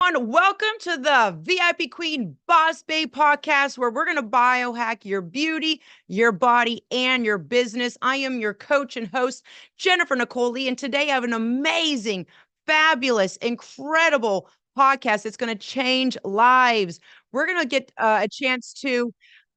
everyone. Welcome to the VIP Queen Boss Babe podcast, where we're going to biohack your beauty, your body, and your business. I am your coach and host, Jennifer Nicole Lee, and today I have an amazing, fabulous, incredible podcast that's going to change lives. We're going to get a chance to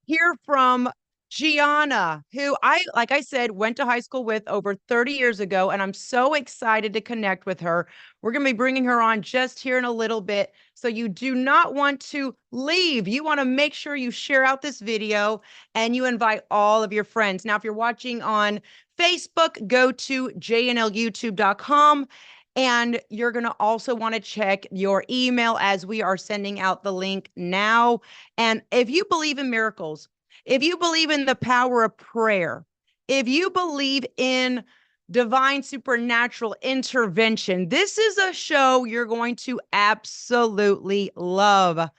hear from Gianna, who like I said, went to high school with over 30 years ago, and I'm so excited to connect with her. We're going to be bringing her on just here in a little bit. So you do not want to leave. You want to make sure you share out this video and you invite all of your friends. Now, if you're watching on Facebook, go to jnlyoutube.com. And you're going to also want to check your email as we are sending out the link now. And if you believe in miracles, if you believe in the power of prayer, if you believe in divine supernatural intervention, this is a show you're going to absolutely love.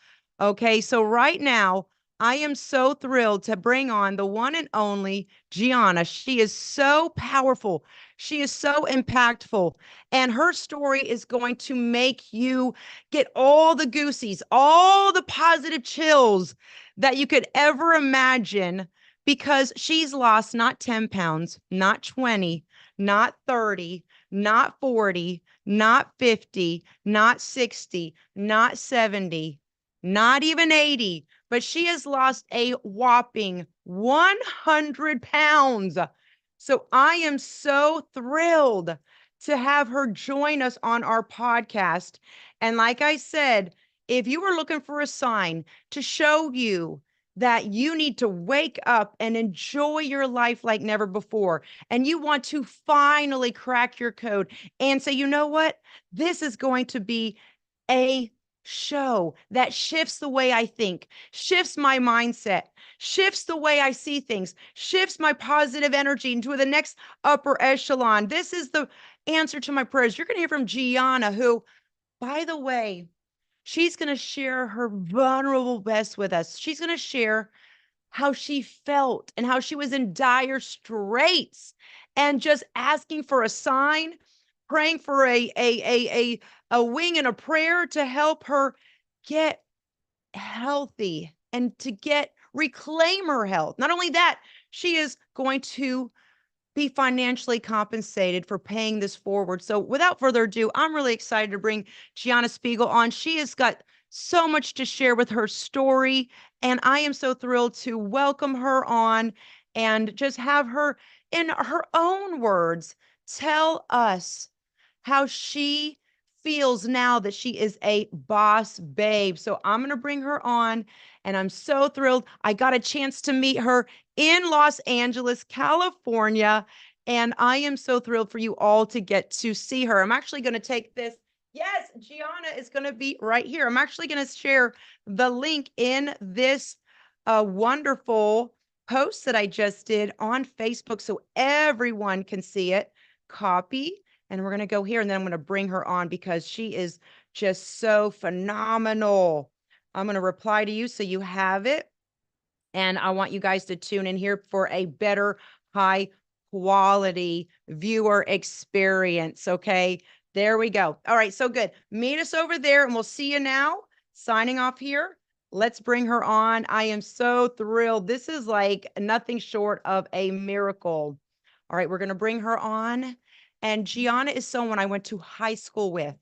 Okay, so right now, I am so thrilled to bring on the one and only Gianna. She is so powerful. She is so impactful. And her story is going to make you get all the goosies, all the positive chills that you could ever imagine, because she's lost not 10 pounds, not 20, not 30, not 40, not 50, not 60, not 70, not even 80, but she has lost a whopping 100 pounds. So I am so thrilled to have her join us on our podcast. And like I said, if you were looking for a sign to show you that you need to wake up and enjoy your life like never before, and you want to finally crack your code and say, you know what? This is going to be a show that shifts the way I think, shifts my mindset, shifts the way I see things, shifts my positive energy into the next upper echelon. This is the answer to my prayers. You're going to hear from Gianna, who, by the way, she's going to share her vulnerable best with us. She's going to share how she felt and how she was in dire straits and just asking for a sign, praying for a wing and a prayer to help her get healthy and to reclaim her health. Not only that, she is going to be financially compensated for paying this forward. So without further ado, I'm really excited to bring Gianna Spiegel on. She has got so much to share with her story, and I am so thrilled to welcome her on and just have her, in her own words, tell us how she feels now that she is a boss babe. So I'm going to bring her on, and I'm so thrilled. I got a chance to meet her in Los Angeles, California, and I am so thrilled for you all to get to see her. I'm actually going to take this. Yes, Gianna is going to be right here. I'm actually going to share the link in this wonderful post that I just did on Facebook so everyone can see it. Copy. And we're going to go here, and then I'm going to bring her on because she is just so phenomenal. I'm going to reply to you so you have it. And I want you guys to tune in here for a better, high quality viewer experience. Okay, there we go. All right, so good. Meet us over there, and we'll see you now. Signing off here. Let's bring her on. I am so thrilled. This is like nothing short of a miracle. All right, we're going to bring her on. And Gianna is someone I went to high school with.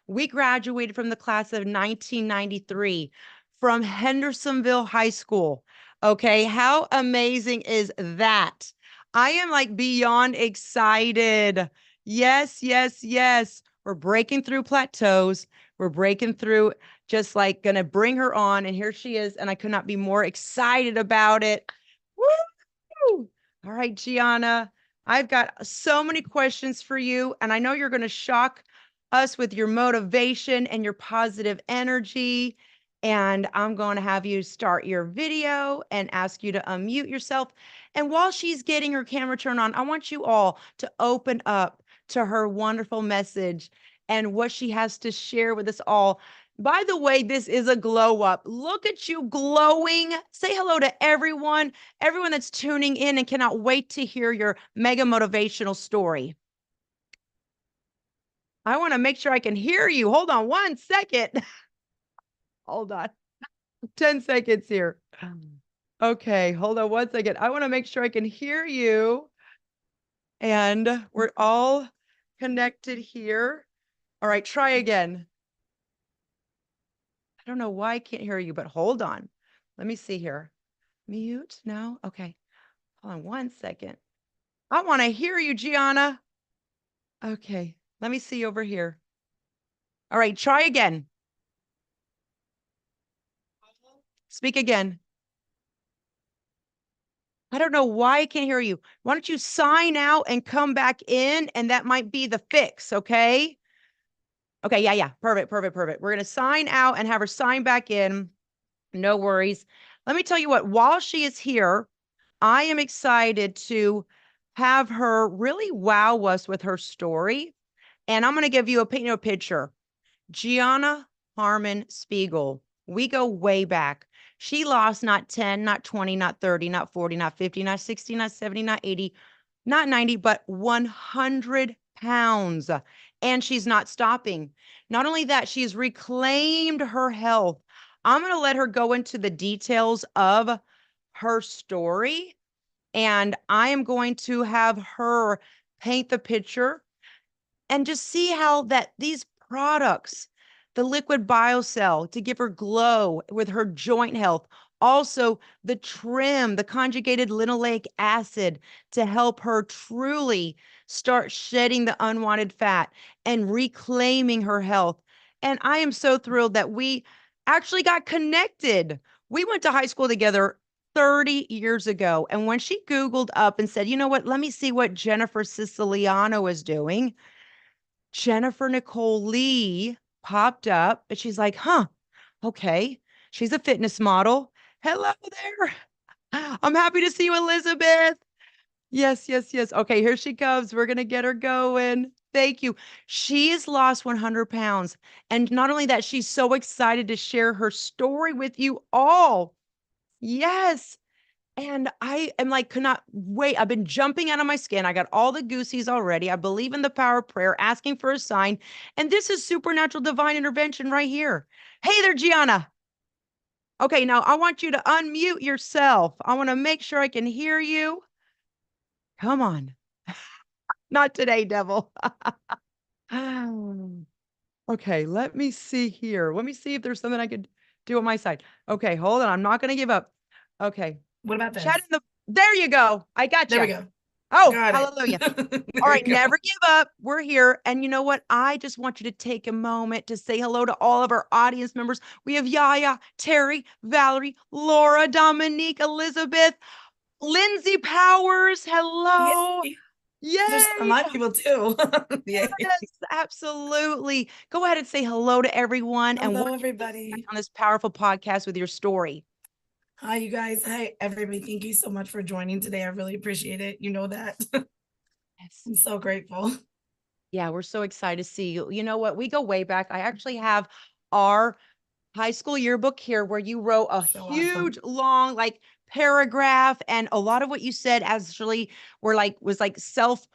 We graduated from the class of 1993 from Hendersonville High School. Okay, how amazing is that? I am like beyond excited. Yes, yes, yes. We're breaking through Plateaus. We're breaking through, just like gonna bring her on. And here she is. And I could not be more excited about it. Woo! All right, Gianna. I've got so many questions for you, and I know you're going to shock us with your motivation and your positive energy. And I'm going to have you start your video and ask you to unmute yourself. And while she's getting her camera turned on, I want you all to open up to her wonderful message and what she has to share with us all. By the way, this is a glow up. Look at you glowing. Say hello to everyone that's tuning in and cannot wait to hear your mega motivational story. I want to make sure I can hear you. Hold on one second. Hold on. 10 seconds here. Okay, hold on 1 second. I want to make sure I can hear you. And we're all connected here. All right, try again. I don't know why I can't hear you, but hold on. Let me see here. Mute? No? Okay. Hold on 1 second. I want to hear you, Gianna. Okay, let me see over here. All right, try again. Speak again. I don't know why I can't hear you. Why don't you sign out and come back in? And that might be the fix, okay? Okay, yeah. Perfect. We're going to sign out and have her sign back in. No worries. Let me tell you what, while she is here, I am excited to have her really wow us with her story. And I'm going to give you a picture. Gianna Harmon Spiegel. We go way back. She lost not 10, not 20, not 30, not 40, not 50, not 60, not 70, not 80, not 90, but 100 pounds. And she's not stopping. Not only that, she's reclaimed her health. I'm going to let her go into the details of her story. And I am going to have her paint the picture and just see how that these products, the liquid biocell to give her glow with her joint health, also the trim, the conjugated linoleic acid to help her truly start shedding the unwanted fat and reclaiming her health. And I am so thrilled that we actually got connected. We went to high school together 30 years ago. And when she Googled up and said, you know what, let me see what Jennifer Siciliano is doing, Jennifer Nicole Lee popped up, but she's like, okay. She's a fitness model. Hello there. I'm happy to see you, Elizabeth. Yes. Okay, here she comes. We're going to get her going. Thank you. She has lost 100 pounds. And not only that, she's so excited to share her story with you all. Yes. And I am like, cannot wait. I've been jumping out of my skin. I got all the goosies already. I believe in the power of prayer, asking for a sign. And this is supernatural divine intervention right here. Hey there, Gianna. Okay, now I want you to unmute yourself. I want to make sure I can hear you. Come on. Not today, devil. Okay, let me see here. Let me see if there's something I could do on my side. Okay, hold on. I'm not going to give up. Okay. What about this? Chat in the, there you go. I got you. There we go. Oh, Got hallelujah. it. All right, never give up. We're here. And you know what? I just want you to take a moment to say hello to all of our audience members. We have Yaya, Terry, Valerie, Laura, Dominique, Elizabeth, Lindsay Powers. Hello. Yay. There's some Yay. live people too. Yay. Yes, absolutely. Go ahead and say hello to everyone. And Hello, what everybody. on this powerful podcast with your story. Hi, you guys. Hi, everybody. Thank you so much for joining today. I really appreciate it. You know that. Yes. I'm so grateful. Yeah, we're so excited to see you. You know what? We go way back. I actually have our high school yearbook here where you wrote a So huge, awesome. long, like paragraph. And a lot of what you said actually was like self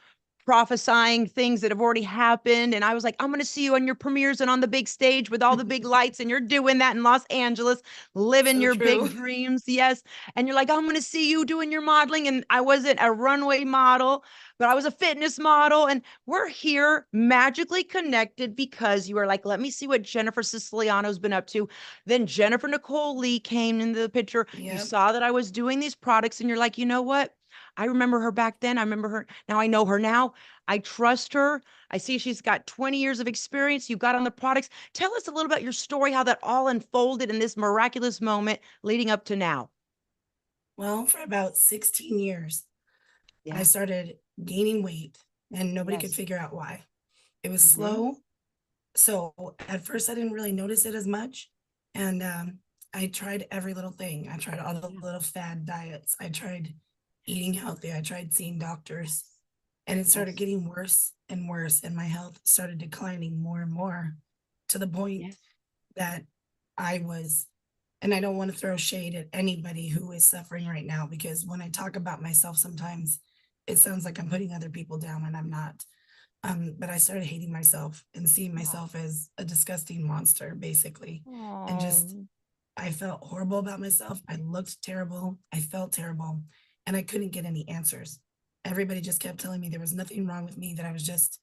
prophesying things that have already happened. And I was like, I'm going to see you on your premieres and on the big stage with all the big lights. And you're doing that in Los Angeles, living So your big true. dreams. Yes. And you're like, I'm going to see you doing your modeling. And I wasn't a runway model, but I was a fitness model. And we're here magically connected because you were like, let me see what Jennifer Siciliano's been up to. Then Jennifer Nicole Lee came into the picture. You Yep. saw that I was doing these products and you're like, you know what? I remember her back then. I remember her. Now I know her now. I trust her. I see she's got 20 years of experience. You got on the products. Tell us a little about your story, how that all unfolded in this miraculous moment leading up to now. Well, for about 16 years, I Yeah. started gaining weight and nobody could Yes. figure out why. It was Mm-hmm. slow. So at first, I didn't really notice it as much. And I tried every little thing. I tried all the Yeah. little fad diets. I tried eating healthy. I tried seeing doctors. And it started Yes. getting worse and worse. And my health started declining more and more to the point Yes. that I was, and I don't want to throw shade at anybody who is suffering right now, because when I talk about myself, sometimes it sounds like I'm putting other people down and I'm not. But I started hating myself and seeing myself as a disgusting monster, basically. And just, Oh, I felt horrible about myself. I looked terrible. I felt terrible. And I couldn't get any answers. Everybody just kept telling me there was nothing wrong with me, that I was just,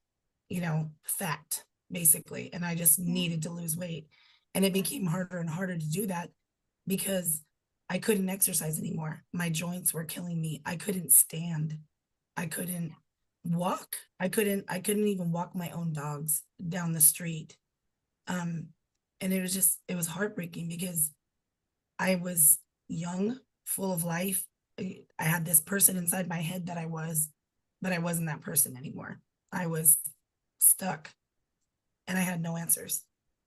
fat, basically. And I just needed to lose weight. And it became harder and harder to do that because I couldn't exercise anymore. My joints were killing me. I couldn't stand. I couldn't walk. I couldn't even walk my own dogs down the street. Um, and it was heartbreaking because I was young, full of life. I had this person inside my head that I was, but I wasn't that person anymore. I was stuck and I had no answers.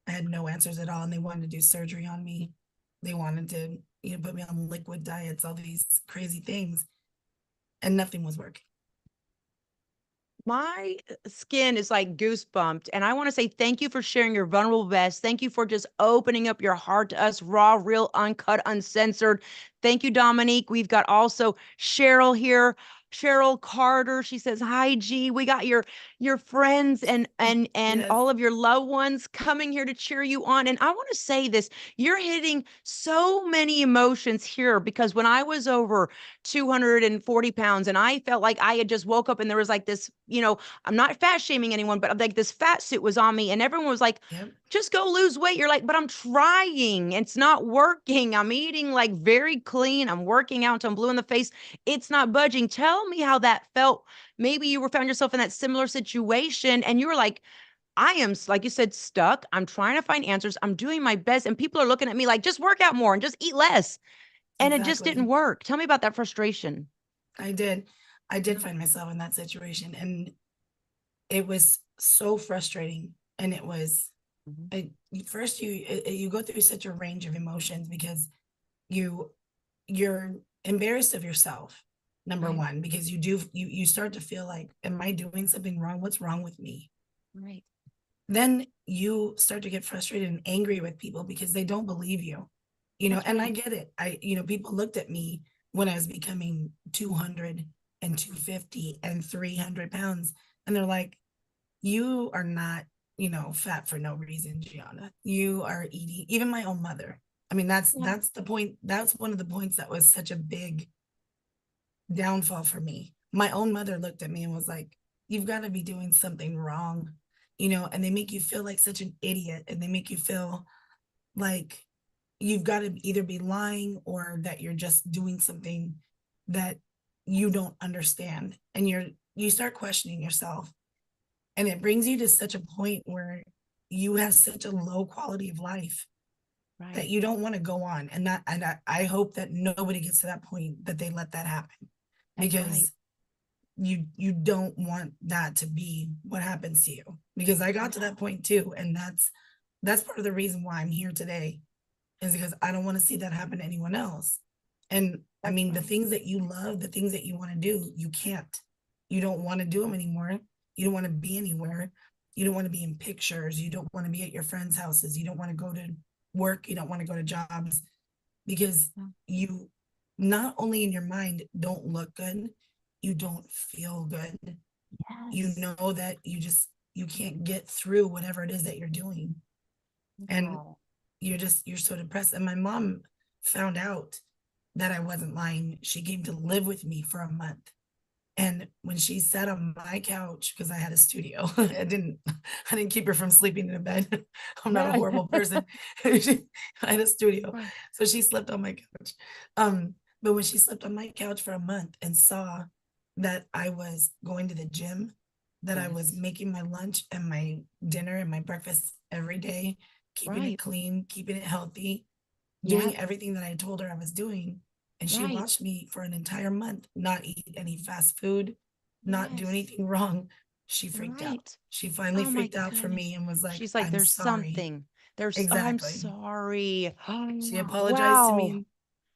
I had no answers at all. And they wanted to do surgery on me. They wanted to, put me on liquid diets, all these crazy things, and nothing was working. my skin is like goosebumped. And I want to say thank you for sharing your vulnerable best. Thank you for just opening up your heart to us, raw, real, uncut, uncensored. Thank you, Dominique. We've got also Cheryl here. Cheryl Carter. She says, "Hi, G. We got your friends and Yes. all of your loved ones coming here to cheer you on." And I want to say this: you're hitting so many emotions here because when I was over 240 pounds and I felt like I had just woke up and there was like this, I'm not fat shaming anyone, but like this fat suit was on me and everyone was like, Yep. just go lose weight. You're like, but I'm trying. It's not working. I'm eating like very clean. I'm working out until I'm blue in the face. It's not budging. Tell me how that felt. Maybe you were found yourself in that similar situation and you were like, I am, like you said, stuck. I'm trying to find answers. I'm doing my best. And people are looking at me like, just work out more and just eat less. And it just didn't Exactly. work. Tell me about that frustration. I did. I did find myself in that situation, and it was so frustrating. And it was, Mhm. first you go through such a range of emotions because you you're embarrassed of yourself, number Right. one, because you start to feel like, am I doing something wrong? What's wrong with me? Right. Then you start to get frustrated and angry with people because they don't believe you. That's And I right. get it. People looked at me when I was becoming 200 and 250 and 300 pounds, and they're like, you are not, fat for no reason, Gianna. You are eating, even my own mother. I mean, Yeah. that's the point. That's one of the points that was such a big downfall for me. My own mother looked at me and was like, you've got to be doing something wrong, and they make you feel like such an idiot, and they make you feel like you've got to either be lying or that you're just doing something that you don't understand. And you start questioning yourself. And it brings you to such a point where you have such a low quality of life that Right. you don't want to go on. And I hope that nobody gets to that point, that they let that happen, That's right. because you don't want that to be what happens to you, because I got to that No. point too. And that's part of the reason why I'm here today, is because I don't want to see that happen to anyone else. And I That's mean, the right. things that you love, the things that you want to do, you can't. You don't want to do them anymore. You don't want to be anywhere. You don't want to be in pictures. You don't want to be at your friends' houses. You don't want to go to work. You don't want to go to jobs, because Yeah. you, not only in your mind, don't look good, you don't feel good. You Yes. know that you can't get through whatever it is that you're doing. And Wow. you're so depressed. And my mom found out that I wasn't lying. She came to live with me for a month. And when she sat on my couch, because I had a studio, I didn't keep her from sleeping in a bed. I'm not a Right. horrible person. I had a studio. Right. So she slept on my couch. But when she slept on my couch for a month and saw that I was going to the gym, that I was Yes. making my lunch and my dinner and my breakfast every day, keeping it Right. clean, keeping it healthy, doing Yep. everything that I told her I was doing. And she Right. watched me for an entire month not eat any fast food, not do Yes. anything wrong. She freaked out. Right. She finally Oh my freaked out for me goodness. and was like, She's like, I'm there's sorry. something. There's, oh, I'm Exactly. sorry. She Oh, apologized to me wow.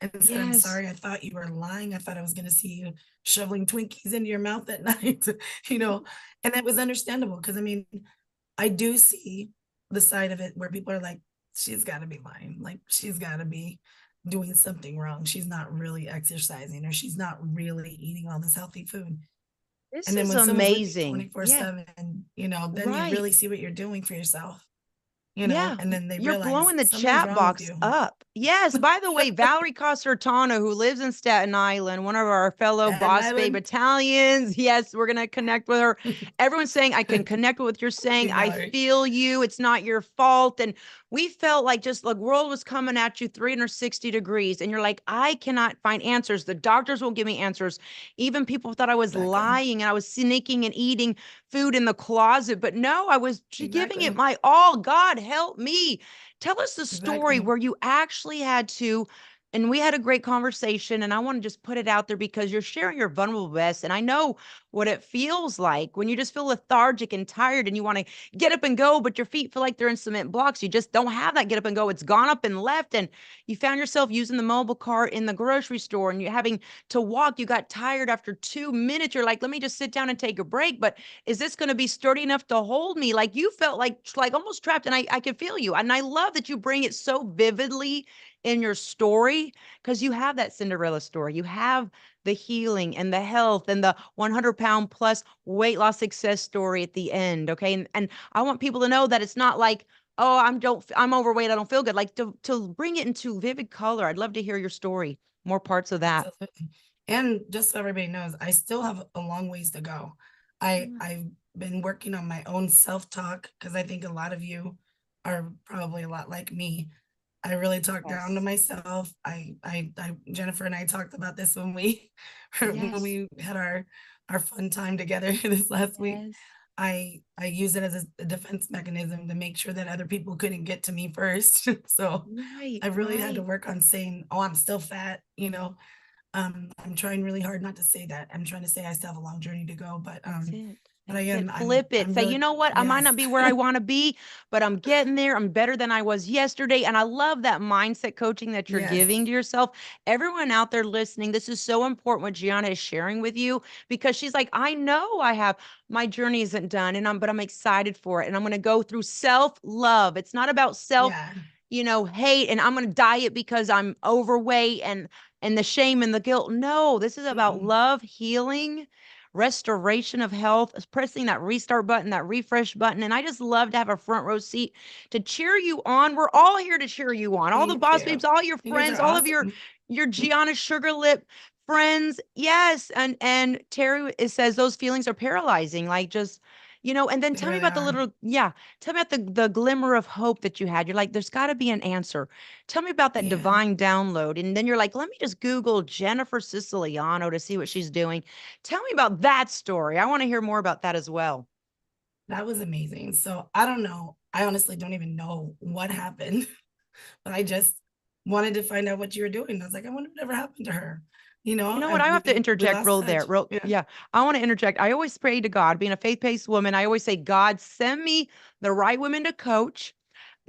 and said, I'm Yes. sorry. I thought you were lying. I thought I was going to see you shoveling Twinkies into your mouth at night, you know, and it was understandable, because I mean, I do see the side of it where people are like, she's got to be lying. Like, she's got to be doing something wrong. She's not really exercising, or she's not really eating all this healthy food. This And then is when someone's with you amazing. Yeah, 24/7, you know, then you right. really see what you're doing for yourself, you know, Yeah, and then they you're realize blowing the something's chat wrong with box you. up. Yes, by the way, Valerie Casertano, who lives in Staten Island, one of our fellow Staten Boss Babe Island. Italians. Yes, we're going to connect with her. Everyone's saying, I can connect with what you're Love saying. you, I Valerie. feel you. It's not your fault. And we felt like just like world was coming at you 360 degrees. And you're like, I cannot find answers. The doctors won't give me answers. Even people thought I was Exactly. lying and I was sneaking and eating food in the closet. But no, I was giving it Exactly. my all. God help me. Tell us the story Exactly. where you actually had to, and we had a great conversation, and I want to just put it out there because you're sharing your vulnerable best. And I know what it feels like when you just feel lethargic and tired and you want to get up and go, but your feet feel like they're in cement blocks. You just don't have that get up and go. It's gone up and left. And you found yourself using the mobile cart in the grocery store and you're having to walk. You got tired after 2 minutes. You're like, let me just sit down and take a break. But is this going to be sturdy enough to hold me? Like you felt like almost trapped. And I could feel you. And I love that you bring it so vividly in your story because you have that Cinderella story. You have the healing and the health and the 100-pound plus weight loss success story at the end. Okay. And I want people to know that it's not like, oh, I'm overweight. I don't feel good. Like to bring it into vivid color. I'd love to hear your story, more parts of that. Absolutely. And just so everybody knows, I still have a long ways to go. I've been working on my own self-talk because I think a lot of you are probably a lot like me. I really talk down to Yes. myself. Jennifer and I talked about this when we when Yes. we had our fun time together this last week. Yes. I use it as a defense mechanism to make sure that other people couldn't get to me first. So Right. I've really had to Right. work on saying, "Oh, I'm still fat," you know. I'm trying really hard not to say that. I'm trying to say I still have a long journey to go, That's it. but That's it. Flip it. I'm Say, really, you know what? I might yes. not be where I want to be, but I'm getting there. I'm better than I was yesterday. And I love that mindset coaching that you're Yes. giving to yourself. Everyone out there listening, this is so important what Gianna is sharing with you because she's like, I know I have my journey isn't done and I'm excited for it. And I'm going to go through self-love. It's not about self, Yeah. hate and I'm going to diet because I'm overweight and the shame and the guilt. No, this is about Mm-mm. love, healing, restoration of health, pressing that restart button, that refresh button. And I just love to have a front row seat to cheer you on. We're all here to cheer you on. All the Thank boss babes, you. all your You guys friends, are all of your awesome. Gianna sugar lip friends. Yes. And Terry it says those feelings are paralyzing. Like just and then They tell me really about are. tell me about the glimmer of hope that you had. You're like, there's got to be an answer. Tell me about that Yeah. divine download. And then you're like, let me just Google Jennifer Siciliano to see what she's doing. Tell me about that story. I want to hear more about that as well. That was amazing. So I don't know. I honestly don't even know what happened, but I just wanted to find out what you were doing. I was like, I wonder whatever happened to her. You know, You know what? I have to we interject lost real there. touch. Real, Yeah. yeah. I want to interject. I always pray to God, being a faith-based woman, I always say, God, send me the right women to coach,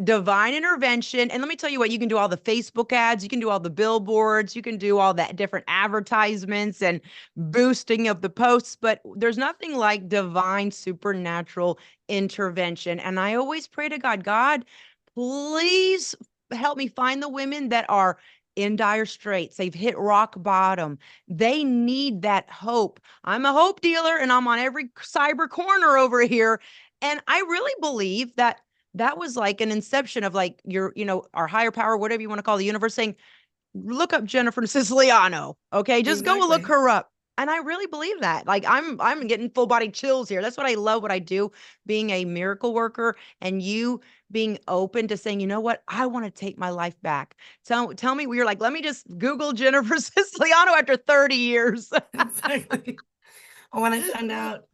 divine intervention. And let me tell you what, you can do all the Facebook ads, you can do all the billboards, you can do all that different advertisements and boosting of the posts, but there's nothing like divine supernatural intervention. And I always pray to God, God, please help me find the women that are in dire straits. They've hit rock bottom. They need that hope. I'm a hope dealer and I'm on every cyber corner over here. And I really believe that was like an inception of like our higher power, whatever you want to call the universe, saying, look up Jennifer Siciliano. Okay, just go look Exactly. her up. And I really believe that. Like I'm getting full body chills here. That's what I love what I do, being a miracle worker and you being open to saying, you know what, I want to take my life back. Tell me you're like, let me just Google Jennifer Siciliano after 30 years. Exactly. When I found out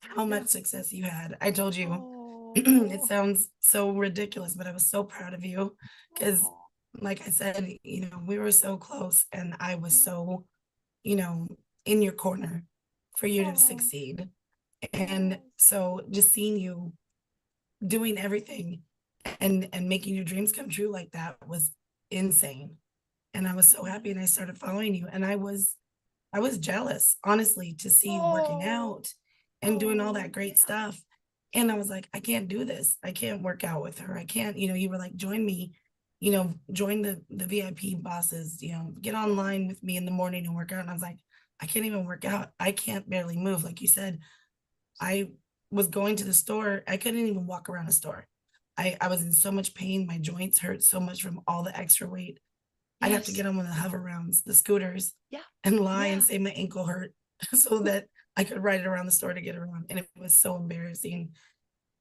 how Yeah. much success you had, I told you it Oh, sounds so ridiculous, but I was so proud of you because, oh, like I said, we were so close and I was yeah. so, you know, in your corner for you to Oh, succeed. And yes. so just seeing you doing everything and making your dreams come true like that was insane. And I was so happy and I started following you and I was jealous, honestly, to see you working Oh, out and doing all oh, that great yeah. stuff. And I was like, I can't do this. I can't work out with her. I can't, you were like, join me, join the VIP bosses, get Yeah. online with me in the morning and work out. And I was like, I can't even work out. I can't barely move. Like you said, I was going to the store. I couldn't even walk around the store. I was in so much pain. My joints hurt so much from all the extra weight. I'd have to Yes. get on one of the hover rounds, the scooters, Yeah. and lie and Yeah. say my ankle hurt so that I could ride it around the store to get around. And it was so embarrassing.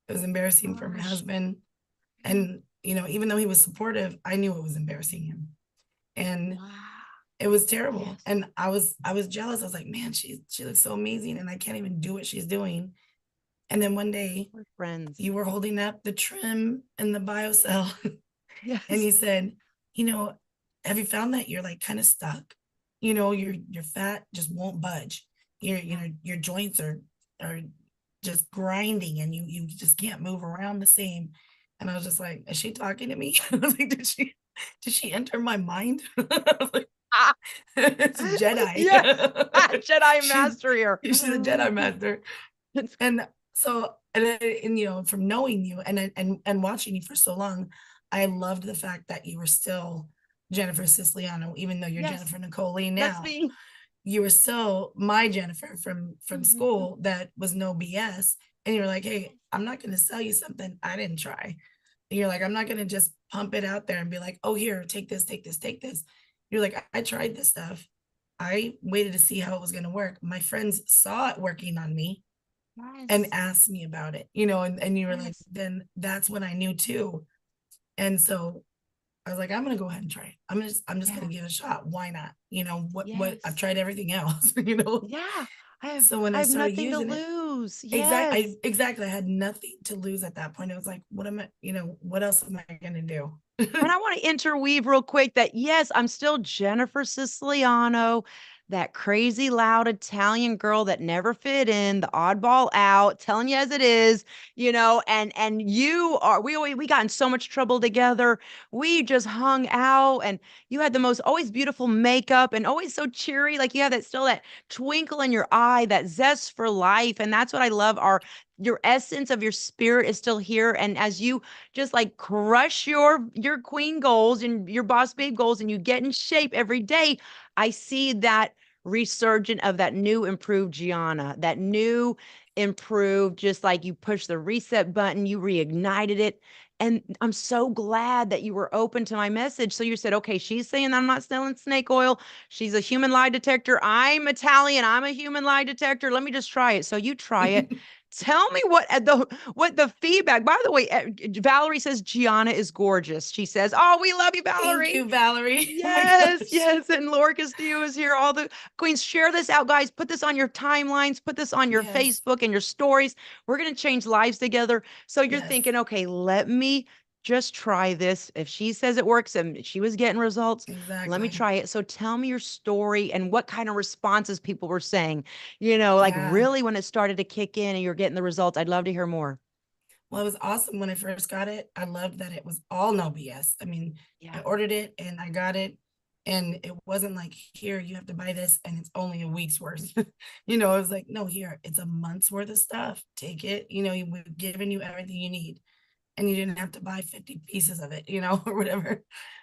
It was embarrassing for my Gosh. husband. Yeah. And, even though he was supportive, I knew it was embarrassing him. And Wow. it was terrible. Yes. And I was jealous. I was like, man, she looks so amazing and I can't even do what she's doing. And then one day We're friends. you were holding up the trim and the biocell and Yes. you said, you know, have you found that you're like kind of stuck? Your fat just won't budge. Your joints are just grinding and you just can't move around the same. And I was just like, is she talking to me? I was like, did she enter my mind? I was like, Ah, it's a Jedi. yes. Jedi she's master here. she's a Jedi master. It's And so, and from knowing you and watching you for so long, I loved the fact that you were still Jennifer Siciliano, even though you're yes. Jennifer Nicole That's now. me. You were still my Jennifer from Mhm. school that was no BS. And you're like, hey, I'm not going to sell you something I didn't try. And you're like, I'm not going to just pump it out there and be like, oh, here, take this, take this, take this. You're like, I tried this stuff. I waited to see how it was going to work. My friends saw it working on me and Yes. asked me about it, and you were like, Yes. then that's when I knew too. And so I was like, I'm gonna go ahead and try it. I'm just Yeah. gonna give it a shot. Why not? What I've Yes. tried everything else. Yeah. I have So when I I have started nothing to using it, lose. I Yes. exactly I had nothing to lose at that point. It was like, what am I, what else am I gonna do? And I want to interweave real quick that yes, I'm still Jennifer Siciliano, that crazy loud Italian girl that never fit in, the oddball out, telling you as it is, and you are we got in so much trouble together. We just hung out and you had the most always beautiful makeup and always so cheery. Like you have that twinkle in your eye, that zest for life. And that's what I love. Your essence of your spirit is still here. And as you just like crush your queen goals and your boss babe goals and you get in shape every day, I see that resurgent of that new improved Gianna, that new improved, just like you push the reset button, you reignited it. And I'm so glad that you were open to my message. So you said, okay, she's saying I'm not selling snake oil. She's a human lie detector. I'm Italian. I'm a human lie detector. Let me just try it. So you try it. Tell me what the feedback. By the way, Valerie says Gianna is gorgeous. She says, "Oh, we love you, Thank Valerie." you, Valerie. Oh my Yes, gosh. yes. And Laura Castillo is here. All the queens, share this out, guys. Put this on your timelines, put this on your Yes, Facebook and your stories. We're going to change lives together. So you're yes, thinking, okay, let me just try this. If she says it works and she was getting results, let me exactly. try it. So tell me your story and what kind of responses people were saying, like Yeah. really when it started to kick in and you're getting the results. I'd love to hear more. Well, it was awesome when I first got it. I loved that it was all no BS. I mean, I Yeah. ordered it and I got it, and it wasn't like, here, you have to buy this and it's only a week's worth. It was like, no, here, it's a month's worth of stuff. Take it. We've given you everything you need, and you didn't have to buy 50 pieces of it, or whatever.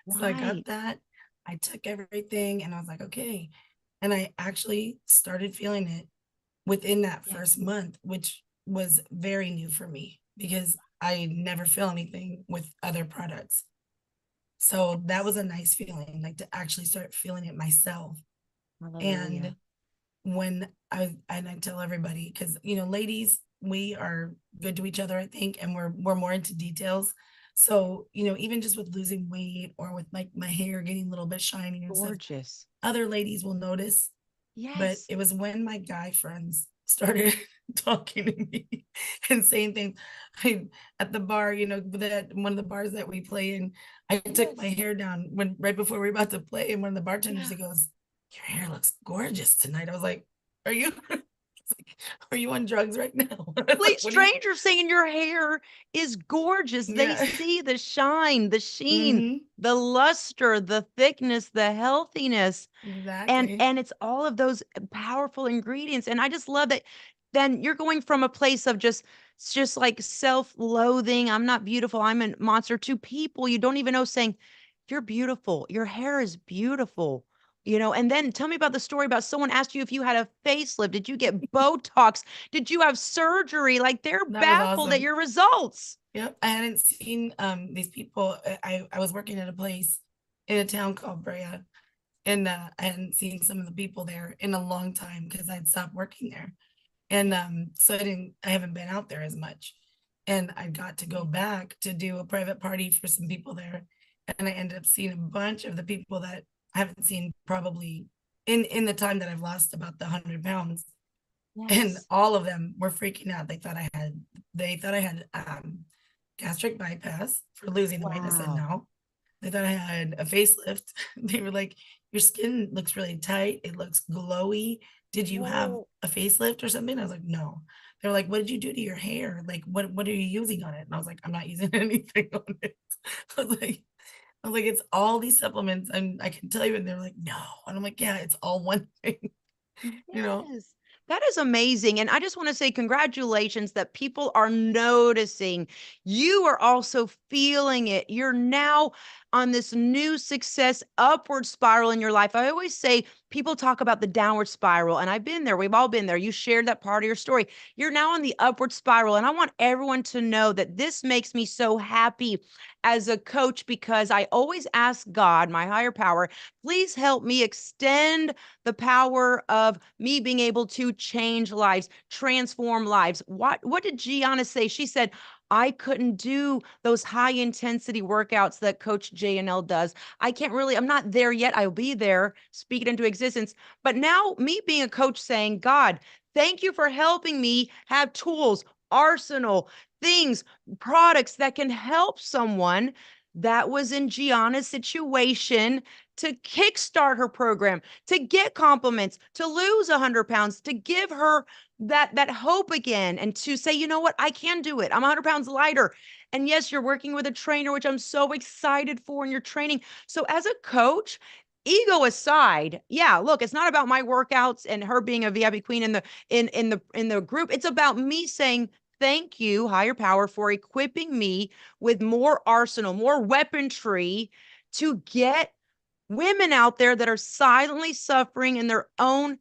So I got Right. that. I took everything and I was like, okay. And I actually started feeling it within that Yeah. first month, which was very new for me because I never feel anything with other products. So that was a nice feeling, like to actually start feeling it myself. Hallelujah. And when I tell everybody, because ladies, we are good to each other, I think, and we're more into details. So, even just with losing weight or with like my hair getting a little bit shiny and stuff, Gorgeous. other ladies will notice. But Yes. it was when my guy friends started talking to me and saying things. I at the bar, that one of the bars that we play in, I took my Yes. hair down when right before we were about to play, and one of the bartenders, Yeah. he goes, "Your hair looks gorgeous tonight." I was like, "Are you?" Like, are you on drugs right now? I was like, Complete what do you? stranger saying your hair is gorgeous. They Yeah. see the shine, the sheen, Hmm. the luster, the thickness, the healthiness. And Exactly. and it's all of those powerful ingredients. And I just love that then you're going from a place of just like self-loathing. I'm not beautiful. I'm a monster to people you don't even know saying, you're beautiful. Your hair is beautiful. And then tell me about the story about someone asked you if you had a facelift. Did you get Botox? Did you have surgery? Like, they're That was baffled at awesome. your results. Yep. I hadn't seen these people. I was working at a place in a town called Brea, and I hadn't seen some of the people there in a long time because I'd stopped working there. And so I haven't been out there as much. And I got to go back to do a private party for some people there. And I ended up seeing a bunch of the people that I haven't seen probably in the time that I've lost about the 100 pounds. And Yes. all of them were freaking out. They thought I had gastric bypass for losing the weight. I said Wow. no. They thought I had a facelift. They were like, your skin looks really tight. It looks glowy. Did you have Whoa. a facelift or something? I was like, no. They're like, what did you do to your hair? Like, what are you using on it? And I was like, I'm not using anything on it. I was like, it's all these supplements. And I can tell you. And they're like, no. And I'm like, yeah, it's all one thing, you know? Yes. That is amazing. And I just want to say congratulations that people are noticing. You are also feeling it. You're now on this new success upward spiral in your life. I always say people talk about the downward spiral, and I've been there. We've all been there. You shared that part of your story. You're now on the upward spiral. And I want everyone to know that this makes me so happy as a coach because I always ask God, my higher power, please help me extend the power of me being able to change lives, transform lives. What did Gianna say? She said, I couldn't do those high intensity workouts that Coach JNL does. I'm not there yet. I'll be there, speak it into existence. But now, me being a coach saying, God, thank you for helping me have tools, arsenal, things, products that can help someone that was in Gianna's situation to kickstart her program, to get compliments, to lose 100 pounds, to give her that hope again, and to say, you know what, I can do it. I'm 100 pounds lighter. And yes, you're working with a trainer, which I'm so excited for, and you're training. So as a coach, ego aside, yeah, look, it's not about my workouts and her being a VIP queen in the group. It's about me saying, thank you, higher power, for equipping me with more arsenal, more weaponry to get women out there that are silently suffering in their own,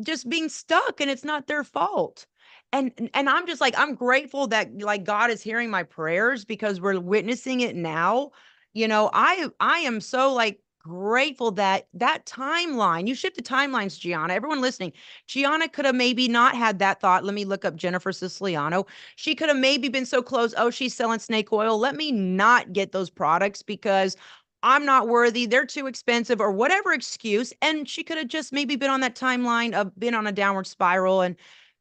just being stuck, and it's not their fault. And I'm just like, I'm grateful that like God is hearing my prayers because we're witnessing it now. I am so like grateful that that timeline, you shift the timelines, Gianna. Everyone listening, Gianna could have maybe not had that thought. Let me look up Jennifer Siciliano. She could have maybe been so close. Oh, she's selling snake oil. Let me not get those products because I'm not worthy, they're too expensive, or whatever excuse. And she could have just maybe been on that timeline of been on a downward spiral and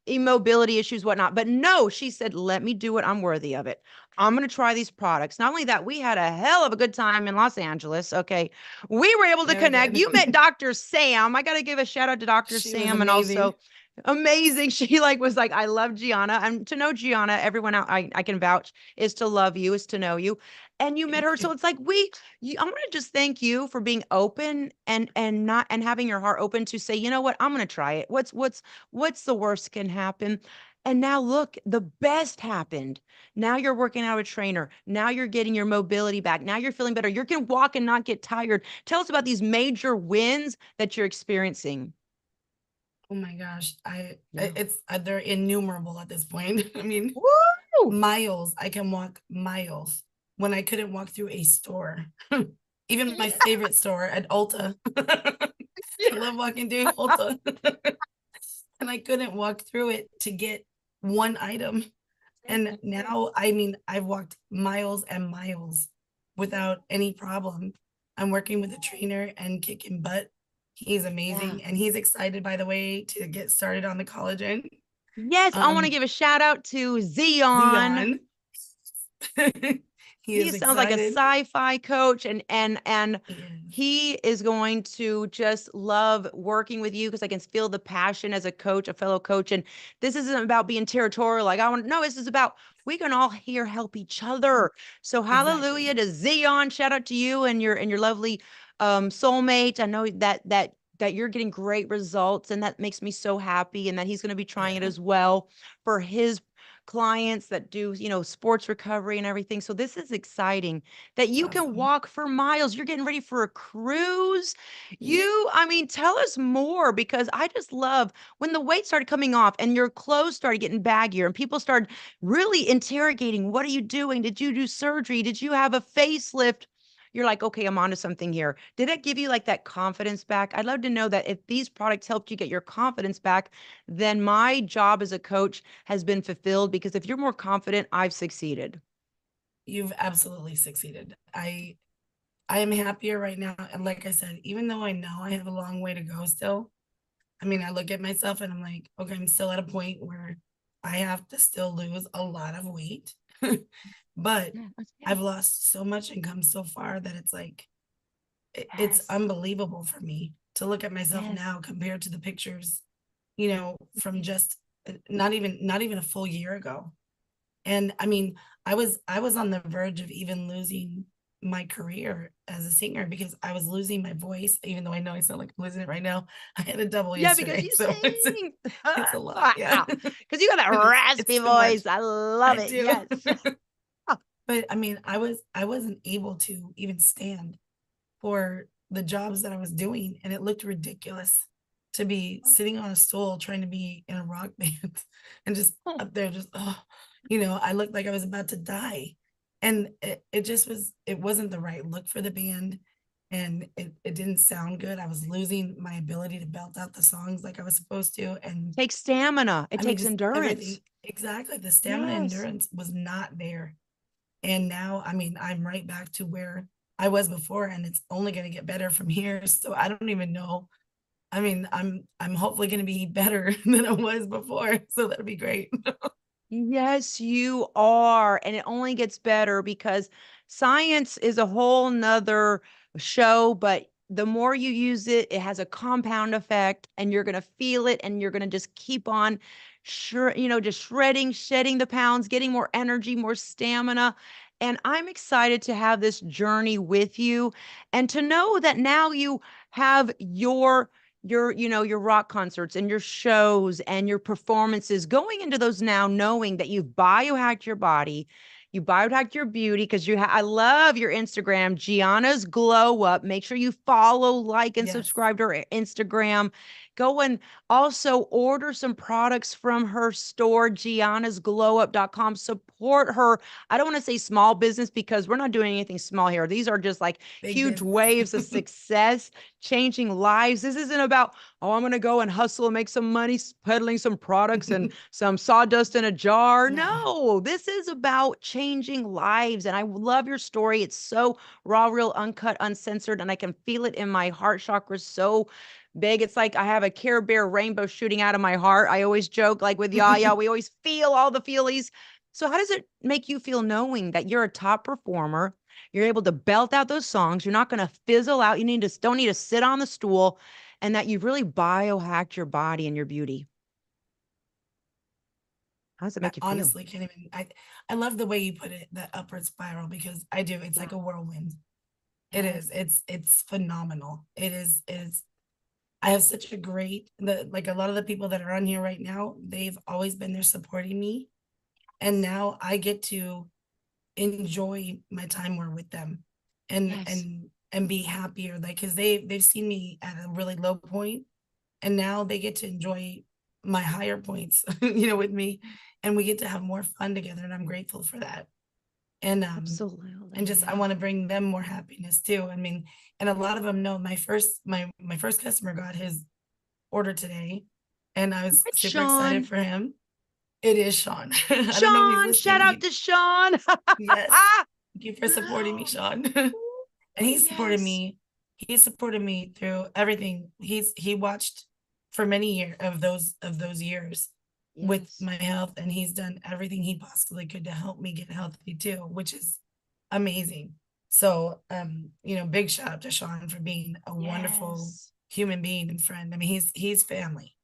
immobility issues, whatnot. But no, she said, let me do it. I'm worthy of it. I'm going to try these products. Not only that, we had a hell of a good time in Los Angeles. Okay. We were able to Yeah, we connect. did. You met Dr. Sam. I got to give a shout out to Dr. She was Sam, and amazing. also amazing. She like was like, I love Gianna. And to know Gianna, everyone out, I can vouch, is to love you, is to know you. And you met Thank her. you. So it's like I want to just thank you for being open and not and having your heart open to say, you know what, I'm gonna try it. What's the worst can happen? And now look, the best happened. Now you're working out with a trainer. Now you're getting your mobility back. Now you're feeling better. You can walk and not get tired. Tell us about these major wins that you're experiencing. Oh my gosh. Yeah. It's they're innumerable at this point. I mean, Woo! miles. I can walk miles when I couldn't walk through a store. Even my Yeah. favorite store at Ulta. I love walking through Ulta. And I couldn't walk through it to get one item. And now, I mean, I've walked miles and miles without any problem. I'm working with a trainer and kicking butt. He's Yeah. amazing. And he's excited, by the way, to get started on the college end. Yes, I want to Um, give a shout out to Zion. Zion. He He is sounds like a excited. sci-fi coach, and He is. he is going to just love working with you because I can feel the passion as a coach, a fellow coach. And this isn't about being territorial. Like I want no, this is about we can all here help each other. So hallelujah Exactly. to Zion. Shout out to you and your lovely soulmate. I know that you're getting great results, and that makes me so happy, and that he's going to be trying it Yeah. as well for his clients that do, sports recovery and everything. So this is exciting that It's you can awesome. walk for miles. You're getting ready for a cruise. Yeah. I mean, tell us more because I just love when the weight started coming off and your clothes started getting baggier and people started really interrogating, what are you doing? Did you do surgery? Did you have a facelift? You're like, okay, I'm onto something here. Did it give you like that confidence back? I'd love to know that if these products helped you get your confidence back, then my job as a coach has been fulfilled because if you're more confident, I've succeeded. You've absolutely succeeded. I am happier right now. And like I said, even though I know I have a long way to go still, I mean, I look at myself and I'm like, okay, I'm still at a point where I have to still lose a lot of weight. But Yeah, I've okay. lost so much and come so far that it's like it's Yes. unbelievable for me to look at myself Yes. now compared to the pictures, from Yes. just not even a full year ago. And I mean, I was on the verge of even losing my career as a singer because I was losing my voice, even though I know I sound like I'm losing it right now. I had a double Yeah, because yesterday, you so it's sing. it's a lot. Yeah. Wow. Because you got that It's raspy too much. voice. I love I it. do. Yes. Oh, But I mean, I wasn't able to even stand for the jobs that I was doing, and it looked ridiculous to be sitting on a stool trying to be in a rock band and just oh, up there, just I looked like I was about to die, and it just it wasn't the right look for the band, and it didn't sound good. I was losing my ability to belt out the songs like I was supposed to, and takes stamina. It I mean, takes just endurance. everything exactly. The stamina Yes. endurance was not there, and now, I mean, I'm right back to where I was before, and it's only going to get better from here. So I don't even know. I mean, I'm hopefully going to be better than I was before. So that'll be great. Yes, you are. And it only gets better because science is a whole nother show, but the more you use it, it has a compound effect and you're going to feel it and you're going to just keep on just shredding, shedding the pounds, getting more energy, more stamina. And I'm excited to have this journey with you and to know that now you have your rock concerts and your shows and your performances going into those now knowing that you've biohacked your body, you biohacked your beauty because I love your Instagram, Gianna's Glow Up. Make sure you follow, like, and Yes, subscribe to her Instagram. Go and also order some products from her store, giannasglowup.com. Support her. I don't want to say small business because we're not doing anything small here. These are just like big huge business. waves of success, changing lives. This isn't about, oh, I'm going to go and hustle and make some money peddling some products and some sawdust in a jar. No, No, this is about changing lives. And I love your story. It's so raw, real, uncut, uncensored, and I can feel it in my heart chakra so big. It's like I have a Care Bear rainbow shooting out of my heart. I always joke, like with Yaya, we always feel all the feelies. So, how does it make you feel knowing that you're a top performer? You're able to belt out those songs. You're not going to fizzle out. Don't need to sit on the stool, and that you've really biohacked your body and your beauty. How does it I make you feel? honestly can't even. I love the way you put it, the upward spiral, because I do. It's Yeah. like a whirlwind. It Yes. is. It's phenomenal. It is. I have such a great like a lot of the people that are on here right now, they've always been there supporting me. And now I get to enjoy my time more with them and Yes. and be happier. Like because they've seen me at a really low point and now they get to enjoy my higher points, with me. And we get to have more fun together. And I'm grateful for that. And Absolutely. just I Yeah. want to bring them more happiness too. I mean, and a lot of them know my first customer got his order today, and I was Hi, super excited Sean. for him. It is Sean. I don't know if he's Sean, shout listening. out to Sean. Yes. Thank you for supporting me, Sean. And Yes. he supported me through everything. He watched for many years of those years with Yes. my health, and he's done everything he possibly could to help me get healthy too, which is amazing. So big shout out to Sean for being a wonderful Yes. human being and friend. I mean, he's family.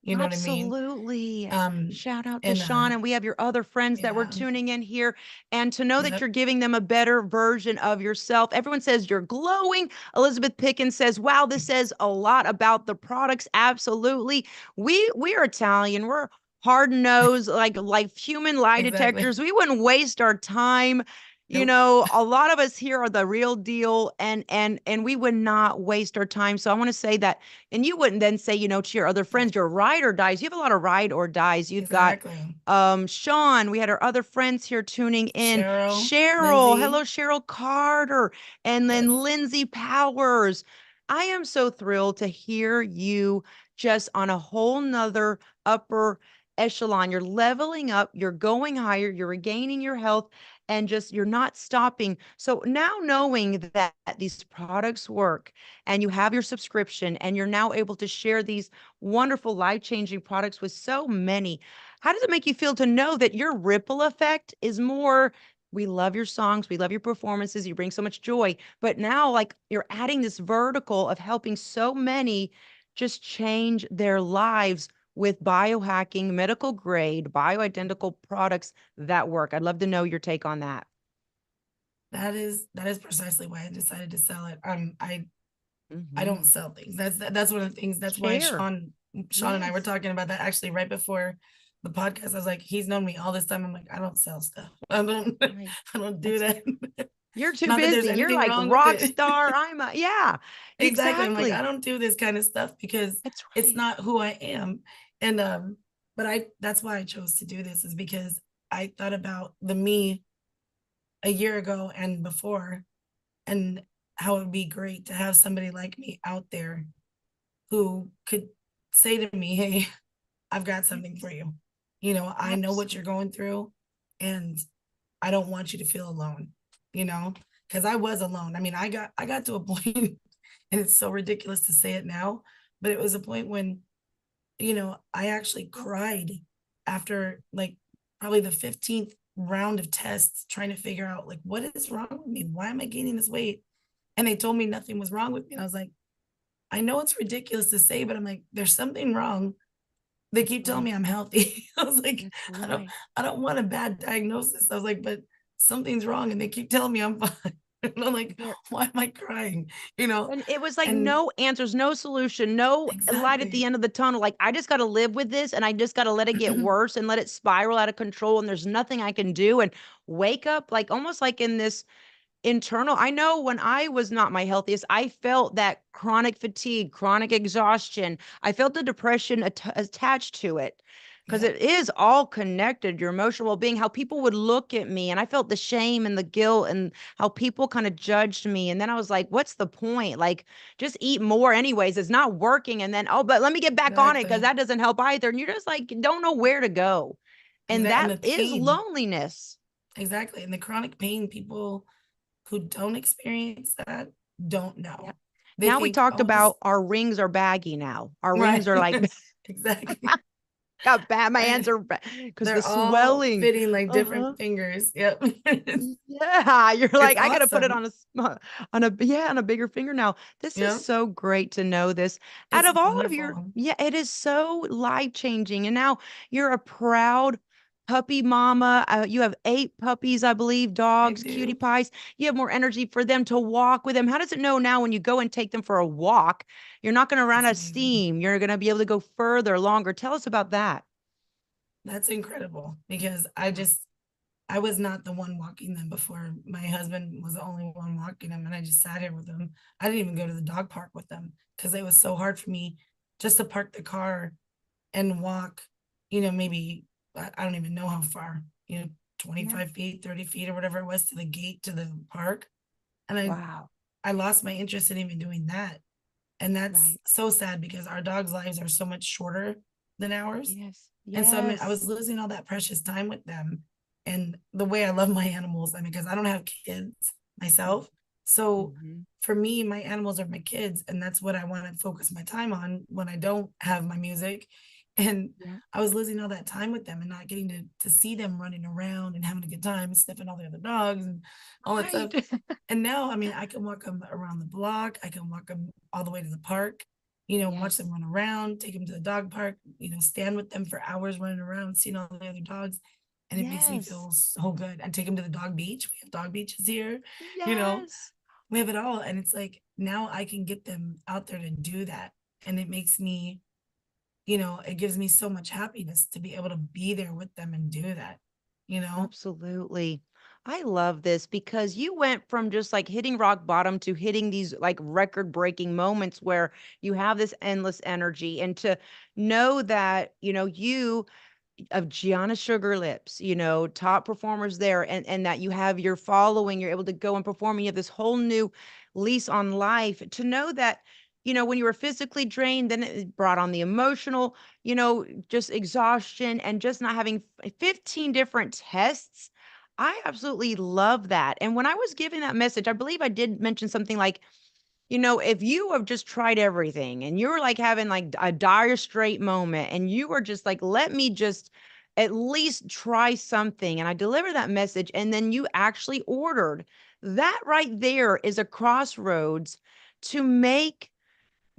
You know what I mean? Absolutely. Um Shout out to and Sean. And we have your other friends that were yeah, tuning in here. And to know that yep. you're giving them a better version of yourself. Everyone says you're glowing. Elizabeth Pickens says, wow, this says a lot about the products. Absolutely. We are Italian. hard nose, like human lie Exactly. detectors. We wouldn't waste our time. You Nope. know, a lot of us here are the real deal, and we would not waste our time. So I want to say that, and you wouldn't then say, to your other Right. friends, your ride or dies. You have a lot of ride or dies. You've got Exactly. Sean. We had our other friends here tuning in. Cheryl, Cheryl, hello, Lindsay. Cheryl Carter, and then Yes. Lindsay Powers. I am so thrilled to hear you just on a whole nother upper echelon. You're leveling up, you're going higher, you're regaining your health, and just you're not stopping. So now knowing that these products work and you have your subscription and you're now able to share these wonderful life-changing products with so many, how does it make you feel to know that your ripple effect is more? We love your songs, we love your performances, you bring so much joy, but now like you're adding this vertical of helping so many just change their lives with biohacking, medical grade, bioidentical products that work. I'd love to know your take on that. That is precisely why I decided to sell it. I don't Mhm. sell things. That's one of the things. That's why Share. Sean and I were Yes. talking about that actually right before the podcast. I was like, he's known me all this time. I'm like, I don't sell stuff. I don't Right. I don't do That's that. You're too Not that there's busy. You're anything like wrong with rock it. star. Yeah, Exactly. I'm like, I exactly. don't do this kind of stuff because That's it's right. not who I am. And but I that's why I chose to do this, is because I thought about the me a year ago and before, and how it would be great to have somebody like me out there who could say to me, hey, I've got something for Yes, you. I know what you're absolutely. going through, and I don't want you to feel alone, you know, because I was alone. I mean, I got to a point, and it's so ridiculous to say it now, but it was a point when, I actually cried after like probably the 15th round of tests, trying to figure out like what is wrong with me? Why am I gaining this weight? And they told me nothing was wrong with me. And I was like, I know it's ridiculous to say, but I'm like, there's something wrong. They That's keep telling right. me I'm healthy. I was like, That's I don't right. I don't want a bad diagnosis. I was like, but something's wrong. And they keep telling me I'm fine. And I'm like, There why am I crying? You know? And it was like And no answers, no solution, no light at the exactly. end of the tunnel. Like, I just got to live with this and I just got to let it get worse and let it spiral out of control. And there's nothing I can do. And wake up, like almost like in this internal. I know when I was not my healthiest, I felt that chronic fatigue, chronic exhaustion. I felt the depression attached to it because Yep, it is all connected, your emotional well-being, how people would look at me. And I felt the shame and the guilt and how people kind of judged me. And then I was like, what's the point? Like, just eat more anyways. It's not working. And then, oh, but let me get back on it because exactly. that doesn't help either. And you're just like, don't know where to go. And Exactly. And that the is pain. loneliness. Exactly. And the chronic pain, people who don't experience that don't Yeah. know. They Now we think, talked oh, just about our rings are baggy now. Our right. rings are like Exactly. got bad. My hands are because the They're all swelling. fitting like Uh-huh. different fingers. Yep. Yeah, you're It's like, I gotta put it awesome. on on a bigger finger now. This is Yep. so great to know this. Out It's of all of your, wonderful. yeah, it is so life-changing. And now you're a proud puppy mama. You have 8 puppies, I believe, I dogs, cutie do. pies. You have more energy for them to walk with them. How does it know now when you go and take them for a walk, you're not gonna run It's out of amazing. steam. You're gonna be able to go further, longer. Tell us about that. That's incredible because I was not the one walking them before. My husband was the only one walking them, and I just sat here with them. I didn't even go to the dog park with them because it was so hard for me just to park the car and walk, maybe I don't even know how far, Yeah. 25 feet, 30 feet, or whatever it was to the gate to the park. And Wow. I lost my interest in even doing that. And that's Right. so sad because our dogs' lives are so much shorter than ours. Yes. And so, I mean, I Yes. was losing all that precious time with them. And the way I love my animals, I mean, because I don't have kids myself. So Mm-hmm. for me, my animals are my kids. And that's what I want to focus my time on when I don't have my music. And Yeah. I was losing all that time with them and not getting to see them running around and having a good time and sniffing all the other dogs and all that stuff. Right. And now, I mean, I can walk them around the block. I can walk them all the way to the park, watch them Yes. run around, take them to the dog park, stand with them for hours running around, seeing all the other dogs. And it makes me Yes. feel so good. And take them to the dog beach. We have dog beaches here, you know, Yes. we have it all. And it's like now I can get them out there to do that. And it makes me it gives me so much happiness to be able to be there with them and do that, you know? Absolutely. I love this because you went from just like hitting rock bottom to hitting these like record breaking moments where you have this endless energy, and to know that, you of Gianna Sugar Lips, top performers there, and that you have your following, you're able to go and perform, and you have this whole new lease on life. To know that, when you were physically drained, then it brought on the emotional, just exhaustion and just not having 15 different tests. I absolutely love that. And when I was giving that message, I believe I did mention something like, if you have just tried everything and you're like having like a dire straight moment and you were just like, let me just at least try something. And I delivered that message and then you actually ordered. That right there is a crossroads to make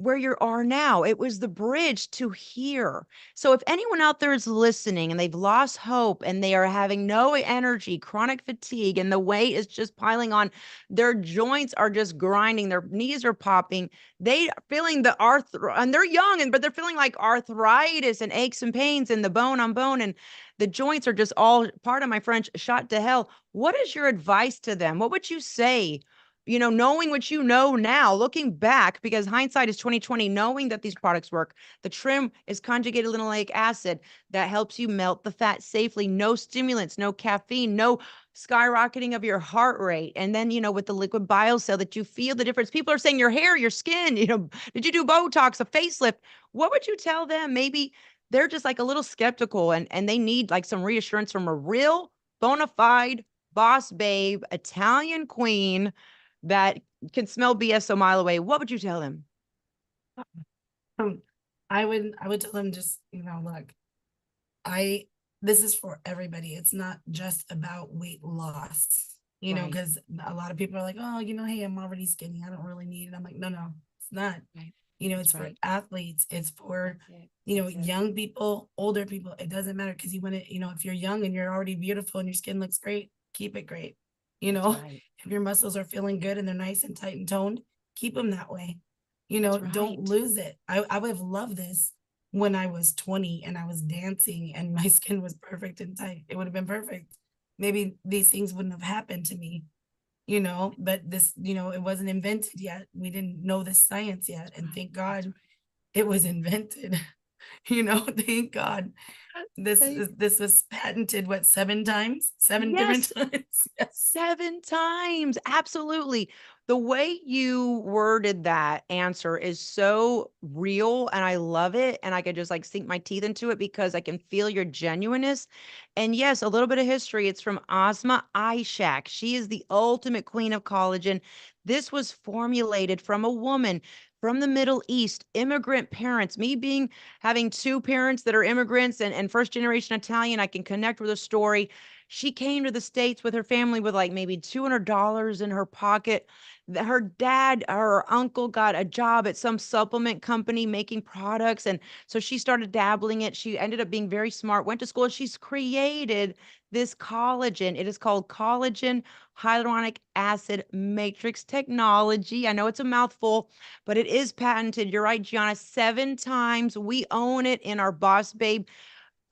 where you are now. It was the bridge to here. So if anyone out there is listening and they've lost hope and they are having no energy, chronic fatigue, and the weight is just piling on, their joints are just grinding, their knees are popping, they are feeling the and they're young, but they're feeling like arthritis and aches and pains and the bone on bone, and the joints are just all, part of my French, shot to hell. What is your advice to them? What would you say, knowing what you know now, looking back, because hindsight is 2020, knowing that these products work. The trim is conjugated linoleic acid that helps you melt the fat safely. No stimulants, no caffeine, no skyrocketing of your heart rate. And then, with the liquid biocell that you feel the difference. People are saying your hair, your skin, did you do Botox, a facelift? What would you tell them? Maybe they're just like a little skeptical and they need like some reassurance from a real bona fide boss babe, Italian queen that can smell BS a mile away. What would you tell them? Um, I would tell them, just, look, I this is for everybody. It's not just about weight loss, Right, because a lot of people are like, oh, hey, I'm already skinny. I don't really need it. I'm like, no, no, it's not. right. It's That's for right. athletes. It's for, That's it. That's it. young people, older people. It doesn't matter, because you want to, if you're young and you're already beautiful and your skin looks great, keep it great. That's right. If your muscles are feeling good and they're nice and tight and toned, keep them that way. That's Don't right. lose it. I would have loved this when I was 20 and I was dancing and my skin was perfect and tight. It would have been perfect. Maybe these things wouldn't have happened to me, but this, it wasn't invented yet. We didn't know the science yet. That's And right. thank That's God it was invented. Thank God. right. This was patented, what, 7 times? Seven different Yes. times. Yes. 7 times, absolutely. The way you worded that answer is so real, and I love it, and I could just, like, sink my teeth into it because I can feel your genuineness, and yes, a little bit of history, it's from Ozma Ishak. She is the ultimate queen of collagen. This was formulated from a woman from the Middle East, immigrant parents. Me being having 2 parents that are immigrants and first generation Italian, I can connect with a story. She came to the States with her family with like maybe $200 in her pocket. Her dad, her uncle got a job at some supplement company making products. And so she started dabbling it. She ended up being very smart, went to school, and she's created this collagen. It is called collagen hyaluronic acid matrix technology. I know it's a mouthful, but it is patented. You're right, Gianna, 7 times. We own it in our Boss Babe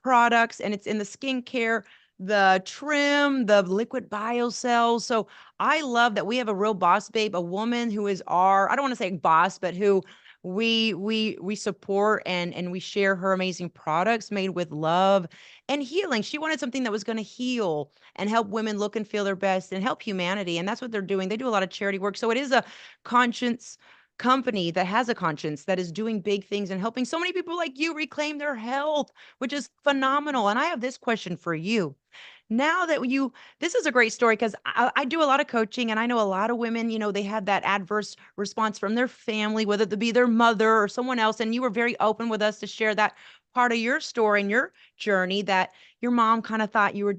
products, and it's in the skincare, the trim, the liquid biocells. So I love that we have a real boss babe, a woman who is our, I don't want to say boss, but who we support, and we share her amazing products made with love and healing. She wanted something that was going to heal and help women look and feel their best and help humanity. And that's what they're doing. They do a lot of charity work. So it is a conscience company that has a conscience that is doing big things and helping so many people like you reclaim their health, which is phenomenal. And I have this question for you. Now that this is a great story because I do a lot of coaching and I know a lot of women, they have that adverse response from their family, whether it be their mother or someone else. And you were very open with us to share that part of your story and your journey, that your mom kind of thought you were,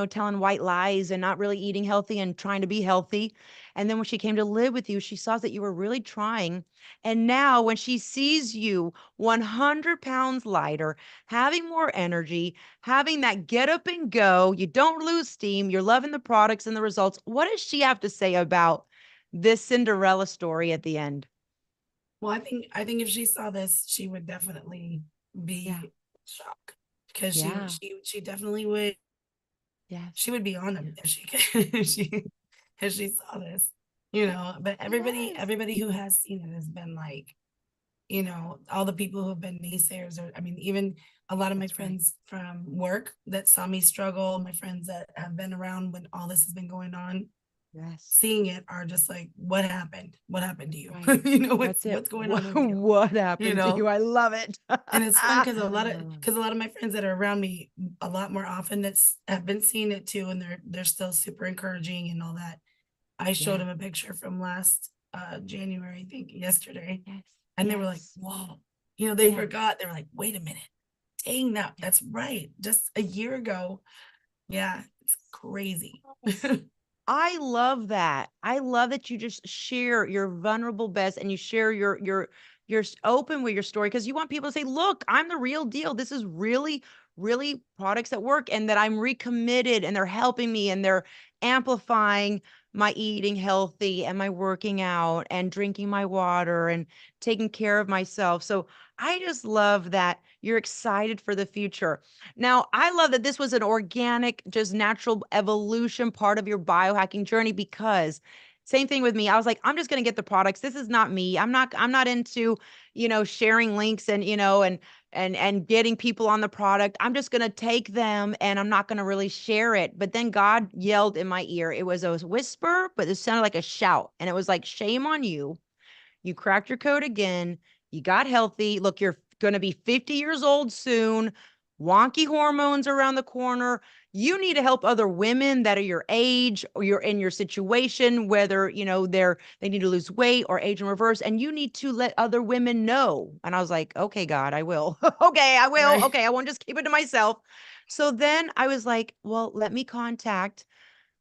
telling white lies and not really eating healthy and trying to be healthy. And then when she came to live with you, she saw that you were really trying. And now when she sees you 100 pounds lighter, having more energy, having that get up and go, you don't lose steam, you're loving the products and the results. What does she have to say about this Cinderella story at the end? Well, I think if she saw this, she would definitely Yeah. be shocked, because Yeah. she definitely would, Yes. she would be on them if she could, if she saw this, you know. But Yes. everybody who has seen it has been like, you know, all the people who have been naysayers, or I mean, even a lot of my That's right. friends from work that saw me struggle, my friends that have been around when all this has been going on, Yes. seeing it are just like, what happened? What happened to That's you? right. You know, That's it. what's going on with you? What You happened to you? know? I love it. And it's fun because a lot of my friends that are around me a lot more often that's have been seeing it too, and they're still super encouraging and all that. I showed Yeah. them a picture from last January, I think yesterday, Yes. and they were like, Yes. whoa, you know, they Yeah. forgot. They were like, wait a minute, dang, Yeah. that's right. Just a year ago. Yeah, it's crazy. Yes. I love that. I love that you just share your vulnerable best and you share your open with your story because you want people to say, "Look, I'm the real deal. This is really products that work and that I'm recommitted and they're helping me and they're amplifying my eating healthy and my working out and drinking my water and taking care of myself." So, I just love that you're excited for the future. Now, I love that this was an organic, just natural evolution part of your biohacking journey because same thing with me. I was like, I'm just going to get the products. This is not me. I'm not into, sharing links and, and getting people on the product. I'm just going to take them and I'm not going to really share it. But then God yelled in my ear. It was a whisper, but it sounded like a shout. And it was like, shame on you. You cracked your code again. You got healthy. Look, you're going to be 50 years old soon. Wonky hormones around the corner. You need to help other women that are your age or you're in your situation, whether, they need to lose weight or age in reverse. And you need to let other women know. And I was like, okay, God, I will. Okay, I will. Right. Okay, I won't just keep it to myself. So then I was like, well, let me contact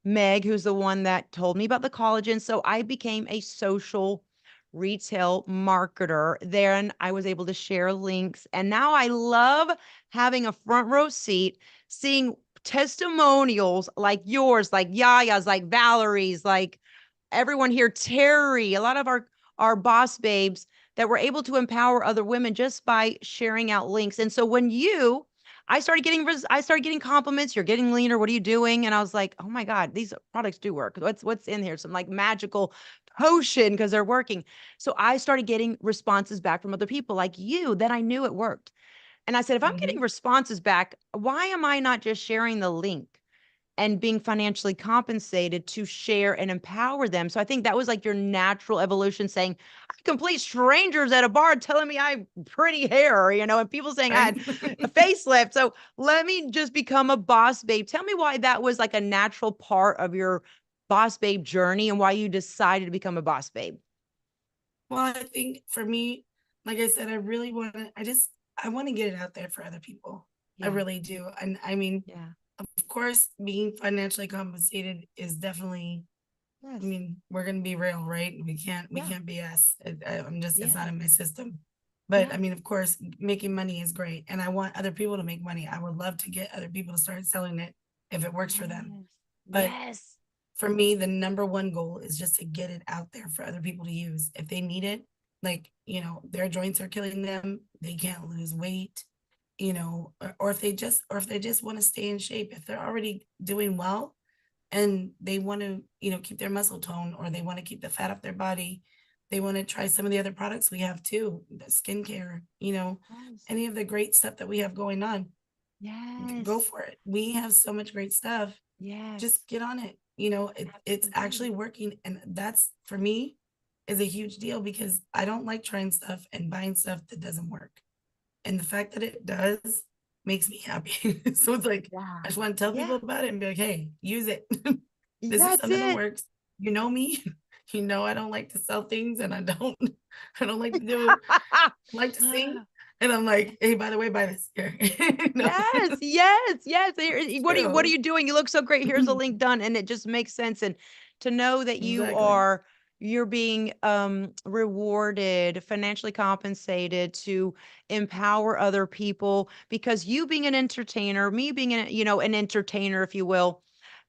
Meg, who's the one that told me about the collagen. So I became a social retail marketer. Then I was able to share links. And now I love having a front row seat, seeing testimonials like yours, like Yaya's, like Valerie's, like everyone here, Terry, a lot of our boss babes that were able to empower other women just by sharing out links. And so when I started getting compliments. You're getting leaner. What are you doing? And I was like, oh my God, these products do work. What's in here? Some like magical potion because they're working. So I started getting responses back from other people like you that I knew it worked. And I said, if I'm getting Hmm. responses back, why am I not just sharing the link and being financially compensated to share and empower them? So I think that was like your natural evolution saying, I had complete strangers at a bar telling me I have pretty hair, and people saying I Right. had a facelift. So let me just become a boss babe. Tell me why that was like a natural part of your boss babe journey and why you decided to become a boss babe. Well, I think for me, like I said, I want to get it out there for other people. I Yeah. really do. And I mean, Yeah. of course, being financially compensated is definitely, I Yes. mean, we're gonna be real, right? We Yeah. can't BS. I'm just, it's not Yeah. in my system. But I Yeah. mean, of course, making money is great, and I want other people to make money. I would love to get other people to start selling it if it works for them. Yes. But Yes. for me, the number one goal is just to get it out there for other people to use if they need it. Like, you know, their joints are killing them, they can't lose weight, you know, or if they just want to stay in shape, if they're already doing well and they want to, you know, keep their muscle tone, or they want to keep the fat off their body, they want to try some of the other products we have too, the skincare, you know, Yes. any of the great stuff that we have going on, go Yes. for it. We have so much great stuff. Yes. Just get on it. You know, it's actually Absolutely. working. And that's for me is a huge deal because I don't like trying stuff and buying stuff that doesn't work. And the fact that it does makes me happy. So it's like, I Yeah. just want to tell people Yeah. about it and be like, hey, use it. This is That's something that it. works. You know me. You know I don't like to sell things, and I don't like to do like to sing. And I'm like, hey, by the way, buy this here. No, Yes, yes, yes. What are true. you doing? You look so great. Here's a link done. And it just makes sense. And to know that Exactly. you're being rewarded, financially compensated to empower other people because you being an entertainer, me being an entertainer, if you will.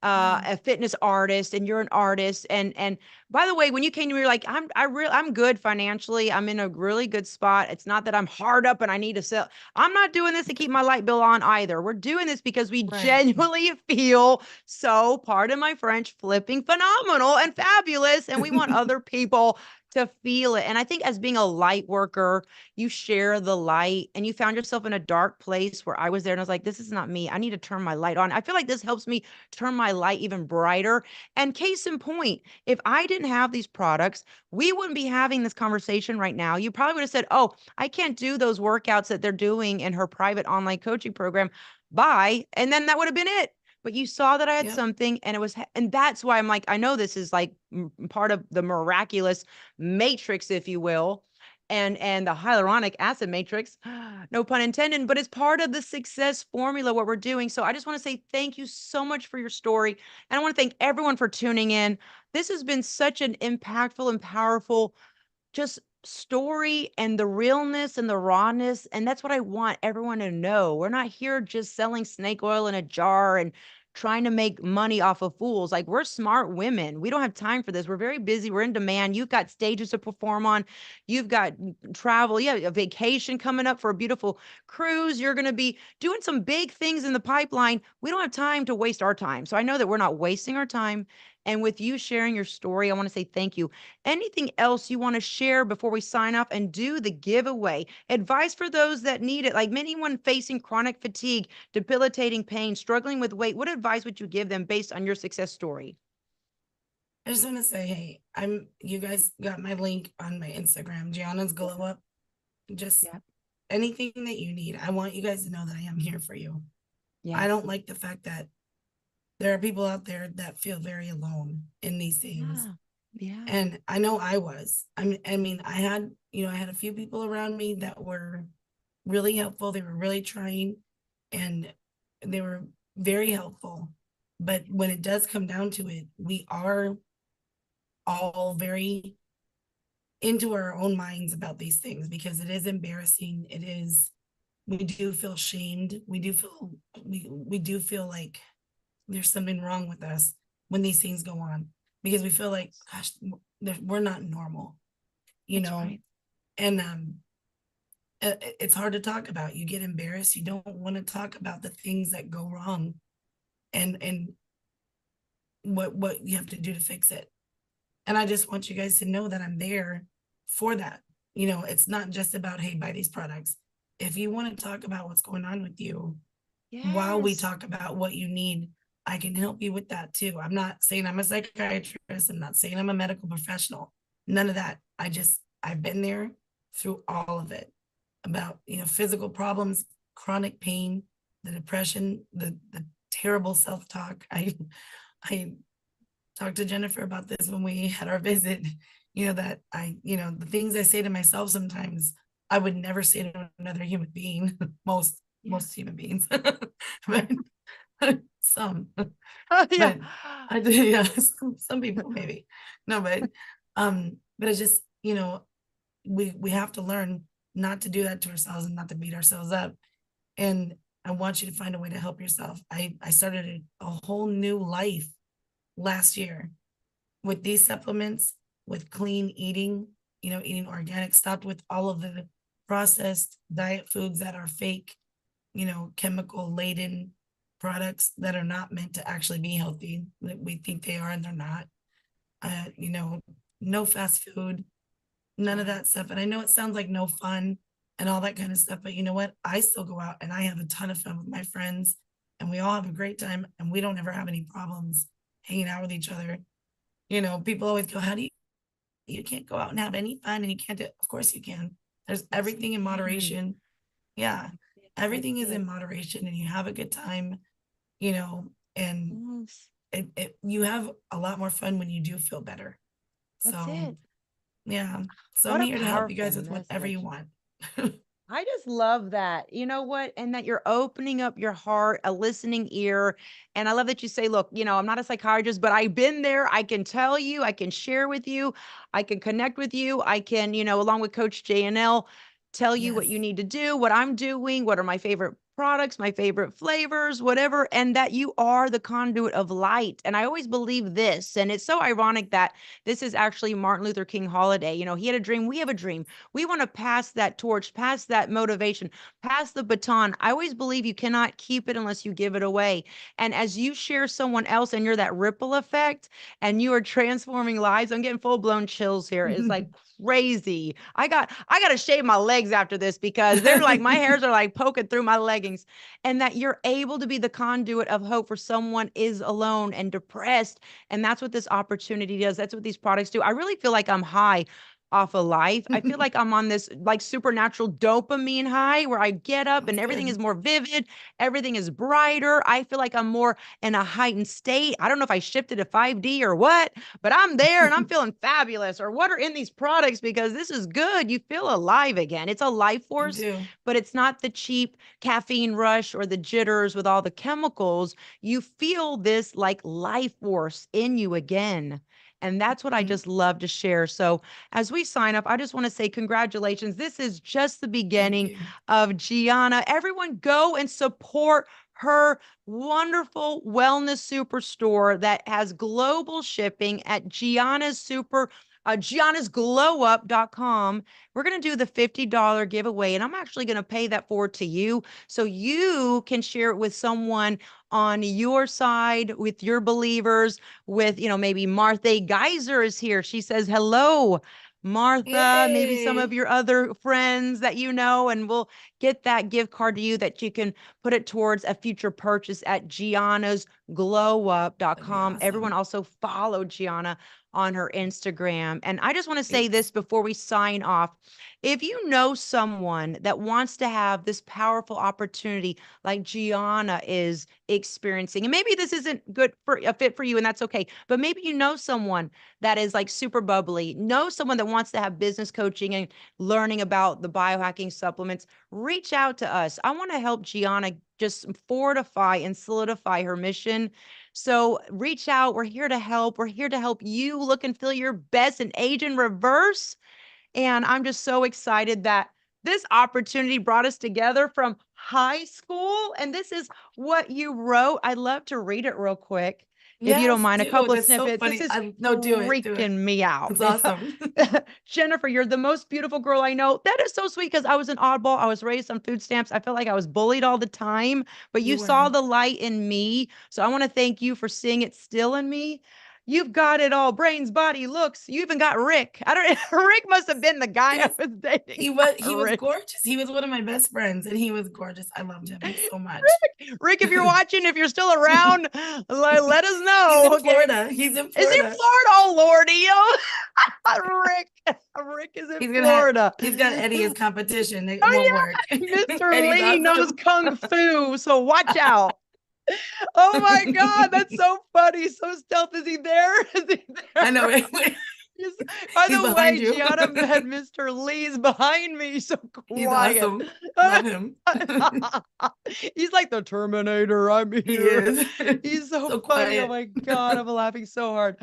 Yeah. a fitness artist, and you're an artist. And by the way, when you came to me, you're like, I'm good financially. I'm in a really good spot. It's not that I'm hard up and I need to sell. I'm not doing this to keep my light bill on either. We're doing this because we Right. genuinely feel so, pardon my French, flipping phenomenal and fabulous. And we want other people to feel it. And I think as being a light worker, you share the light, and you found yourself in a dark place where I was there and I was like, this is not me. I need to turn my light on. I feel like this helps me turn my light even brighter. And case in point, if I didn't have these products, we wouldn't be having this conversation right now. You probably would have said, oh, I can't do those workouts that they're doing in her private online coaching program. Bye. And then that would have been it. But you saw that I had Yep. something, and it was, and that's why I'm like, I know this is like part of the miraculous matrix, if you will, and the hyaluronic acid matrix, no pun intended, but it's part of the success formula, what we're doing. So I just want to say thank you so much for your story. And I want to thank everyone for tuning in. This has been such an impactful and powerful just story, and the realness and the rawness. And that's what I want everyone to know. We're not here just selling snake oil in a jar and trying to make money off of fools. Like, we're smart women. We don't have time for this. We're very busy. We're in demand. You've got stages to perform on. You've got travel. Yeah, a vacation coming up for a beautiful cruise. You're going to be doing some big things in the pipeline. We don't have time to waste our time. So I know that we're not wasting our time. And with you sharing your story, I want to say thank you. Anything else you want to share before we sign off and do the giveaway? Advice for those that need it, like anyone facing chronic fatigue, debilitating pain, struggling with weight. What advice would you give them based on your success story? I just want to say, hey, you guys got my link on my Instagram, Gianna's Glow Up. Just Yeah. anything that you need. I want you guys to know that I am here for you. I Yes. don't like the fact that there are people out there that feel very alone in these things. Yeah. Yeah. And I know I was. I mean, I had a few people around me that were really helpful. They were really trying, and they were very helpful. But when it does come down to it, we are all very into our own minds about these things because it is embarrassing. It is, we do feel shamed. We do feel like there's something wrong with us when these things go on because we feel like, gosh, we're not normal, That's right. and it's hard to talk about. You get embarrassed. You don't want to talk about the things that go wrong, and what you have to do to fix it. And I just want you guys to know that I'm there for that. It's not just about, hey, buy these products. If you want to talk about what's going on with you while we Yes. talk about what you need, I can help you with that too. I'm not saying I'm a psychiatrist. I'm not saying I'm a medical professional. None of that. I've been there through all of it about, physical problems, chronic pain, the depression, the terrible self-talk. I talked to Jennifer about this when we had our visit, that the things I say to myself sometimes I would never say to another human being, Yeah. most human beings, but some, Yeah. but I do, yeah, some people maybe, no, but it's just, we have to learn not to do that to ourselves and not to beat ourselves up. And I want you to find a way to help yourself. I started a whole new life last year with these supplements, with clean eating, eating organic, stopped with all of the processed diet foods that are fake, chemical laden products that are not meant to actually be healthy, that we think they are and they're not. No fast food, none of that stuff. And I know it sounds like no fun and all that kind of stuff, but you know what? I still go out and I have a ton of fun with my friends, and we all have a great time, and we don't ever have any problems hanging out with each other. People always go, how do you can't go out and have any fun and you can't do it. Of course you can. There's Yes, everything in you can. moderation. Yeah. That's Everything is in it. moderation and you have a good time, you know, and Yes. you have a lot more fun when you do feel better. That's So it. yeah. So I'm What a here to help you powerful guys with whatever you message. want. I just love that. You know what? And that you're opening up your heart, a listening ear. And I love that you say, look, I'm not a psychiatrist, but I've been there. I can tell you, I can share with you, I can connect with you. I can, along with Coach JNL, tell you what you Yes. need to do, what I'm doing, what are my favorite products, my favorite flavors, whatever, and that you are the conduit of light. And I always believe this. And it's so ironic that this is actually Martin Luther King holiday. You know, he had a dream. We have a dream. We want to pass that torch, pass that motivation, pass the baton. I always believe you cannot keep it unless you give it away. And as you share someone else and you're that ripple effect and you are transforming lives, I'm getting full blown chills here. It's like crazy. I got to shave my legs after this because they're like my hairs are like poking through my leggings. And that you're able to be the conduit of hope for someone is alone and depressed. And that's what this opportunity does. That's what these products do. I really feel like I'm high off of life. I feel like I'm on this like supernatural dopamine high where I get up and That's everything good. is more vivid, everything is brighter. I feel like I'm more in a heightened state. I don't know if I shifted to 5D or what, but I'm there and I'm feeling fabulous. Or what are in these products because this is good. You feel alive again. It's a life You force, do. but it's not the cheap caffeine rush or the jitters with all the chemicals. You feel this like life force in you again. And that's what I Mhm. just love to share. So, as we sign up, I just want to say congratulations. This is just the Thank beginning you. of Gianna. Everyone go and support her wonderful wellness superstore that has global shipping at Gianna's super giannasglowup.com. We're going to do the $50 giveaway, and I'm actually going to pay that forward to you so you can share it with someone on your side, with your believers, with, maybe Martha Geyser is here. She says, hello, Martha, maybe some of Yay. your other friends that you know, and we'll get that gift card to you that you can put it towards a future purchase at That'd be giannasglowup.com. Everyone awesome. also follow Gianna on her Instagram. And I just want to say this Yes. before we sign off. If you know someone that wants to have this powerful opportunity like Gianna is experiencing, and maybe this isn't good for a fit for you, and that's okay, but maybe you know someone that is like super bubbly, know someone that wants to have business coaching and learning about the biohacking supplements, reach out to us. I want to help Gianna just fortify and solidify her mission. So reach out. We're here to help. We're here to help you look and feel your best and age in reverse. And I'm just so excited that this opportunity brought us together from high school. And this is what you wrote. I'd love to read it real quick, if you don't Yes, mind. A do. couple of That's so snippets. This funny. is I no, do it. Do it. freaking me out. That's awesome. Jennifer, you're the most beautiful girl I know. That is so sweet because I was an oddball. I was raised on food stamps. I felt like I was bullied all the time, but You you saw were. the light in me. So I want to thank you for seeing it still in me. You've got it all, brains, body, looks. You even got Rick. I don't Rick must have been the guy I Yes. was dating. He was Rick. gorgeous. He was one of my best friends and he was gorgeous. I loved him so much. Rick, if you're watching, if you're still around, let us He's know. in Okay. Florida. He's in Is he in Florida. Florida? Oh Lordy, Rick is in He's gonna have Florida. he's got Eddie as competition. It won't Oh work. yeah, Mr. Eddie's Lee knows awesome. kung fu, so watch out. Oh my God, that's so funny. So stealth, is he there? Is he I know, there? right? Yes. By He's the behind way, you. Gianna met Mr. Lee's behind me. So He's quiet. awesome. Love him. He's like the Terminator. I'm He here. is. He's so So funny. Oh quiet. my God, I'm laughing so hard.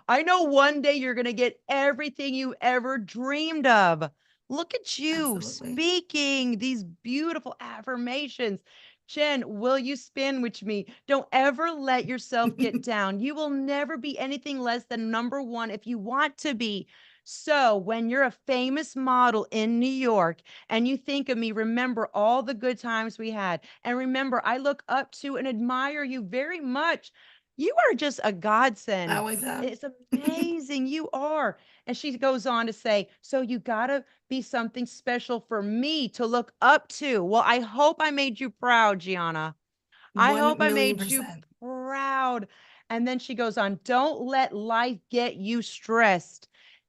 I know one day you're going to get everything you ever dreamed of. Look at you Absolutely. speaking these beautiful affirmations. Jen, will you spin with me? Don't ever let yourself get down. You will never be anything less than number one if you want to be. So, when you're a famous model in New York and you think of me, remember all the good times we had. And remember, I look up to and admire you very much. You are just a I godsend. always have. It's amazing. You are. And she goes on to say, so you got to be something special for me to look up to. Well, I hope I made you proud, Gianna. I hope One I million made you percent. proud. And then she goes on, don't let life get you stressed.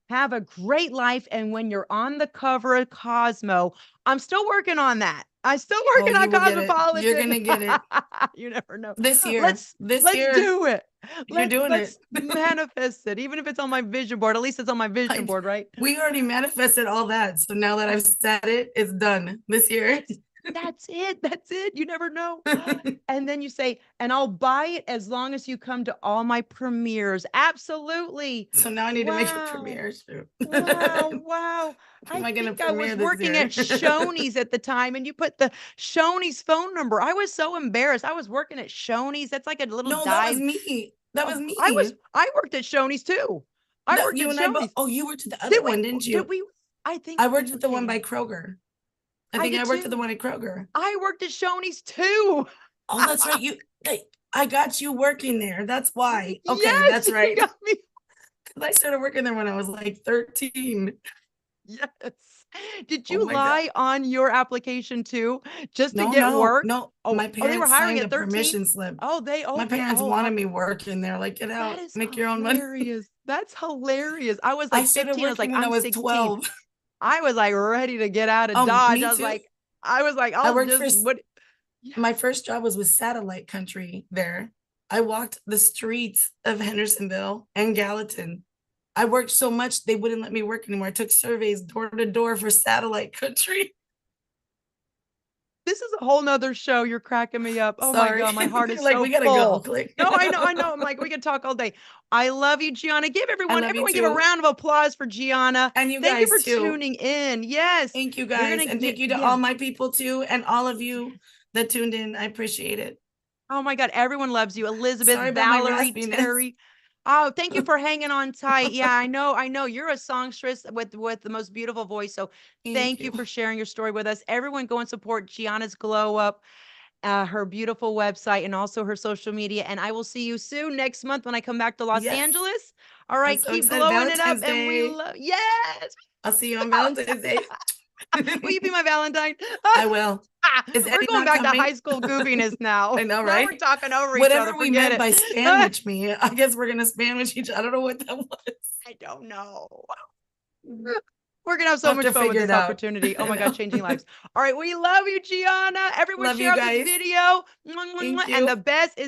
Have a great life. And when you're on the cover of Cosmo, I'm still working on that. I'm still Oh, working you on will get it. You're Cosmopolitan. gonna get it You never know. this year. Let's This let's year, do it. you're doing it. Let's manifest it. Even if it's on my vision board, at least it's on my vision I, board, right? we already manifested all that. So now that I've said it, it's done this year. That's it. That's it. You never know. And then you say, and I'll buy it as long as you come to all my premieres. Absolutely. So now I need to make a Wow. premiere shoot. Wow. Wow. Am I I going to think I was premiere this working year? at Shoney's at the time, and you put the Shoney's phone number. I was so embarrassed. I was working at Shoney's. That's like a little No, that was dive. me. That was Oh, me. I worked at Shoney's too. I worked You at and I both. Shoney's. Oh, you worked at the other Did we? one, didn't Did you? we? I think I worked we at the one came. by Kroger. I I think did I worked at the too. one at Kroger. I worked at Shoney's too. Oh, that's right. I got you working there. That's why. Okay, Yes, that's you right. got me. I started working there when I was like 13. Yes. Did Oh you my God. lie on your application too, just to No, get no, work? no. Oh, My oh, they were parents hiring signed a at 13. permission slip. Oh, they My okay. parents Oh, wanted me working there. Like, get that out, is make your own money. hilarious. That's hilarious. I was I like started 15. I was like, working when I I'm was 16. 12. I was like ready to get out of Dodge. Me too. I was like, I I'll worked just for what yeah. My first job was with Satellite Country there. I walked the streets of Hendersonville and Gallatin. I worked so much they wouldn't let me work anymore. I took surveys door to door for Satellite Country. This is a whole nother show. You're cracking me up. Oh my Sorry. God, my heart is Like, so we gotta go. full. Click. No, I know. I'm like, we can talk all day. I love you, Gianna. I love you Everyone give a too. round of applause for Gianna. And you Thank you guys for too. tuning in. Yes. Thank you You're guys. gonna And get thank you to yeah. all my people too. And all of you that tuned in. I appreciate it. Oh my God, everyone loves you. Elizabeth, Sorry about my Valerie, raspiness. Terry. Oh, thank you for hanging on tight. Yeah, I know. You're a songstress with the most beautiful voice. So Thank thank you you. for sharing your story with us. Everyone go and support Gianna's Glow Up, her beautiful website, and also her social media. And I will see you soon next month when I come back to Los Yes. Angeles. All I'm right, so keep excited. glowing it up. Valentine's And we Day. love, yes. I'll see you on Valentine's Day. Will you be my Valentine? I will. Is We're Eddie going not back to coming? high school goofiness now. I know, Now right? we're talking over each other. Whatever we Forget meant by it. sandwich me, I guess we're gonna sandwich each other. I don't know what that was. I don't know. We're gonna have I'll so have much to fun with figure this it out. opportunity. Oh I my God, know. changing lives. All right, we love you, Gianna. Everyone Love share you out this guys. video. Thank And the you. best is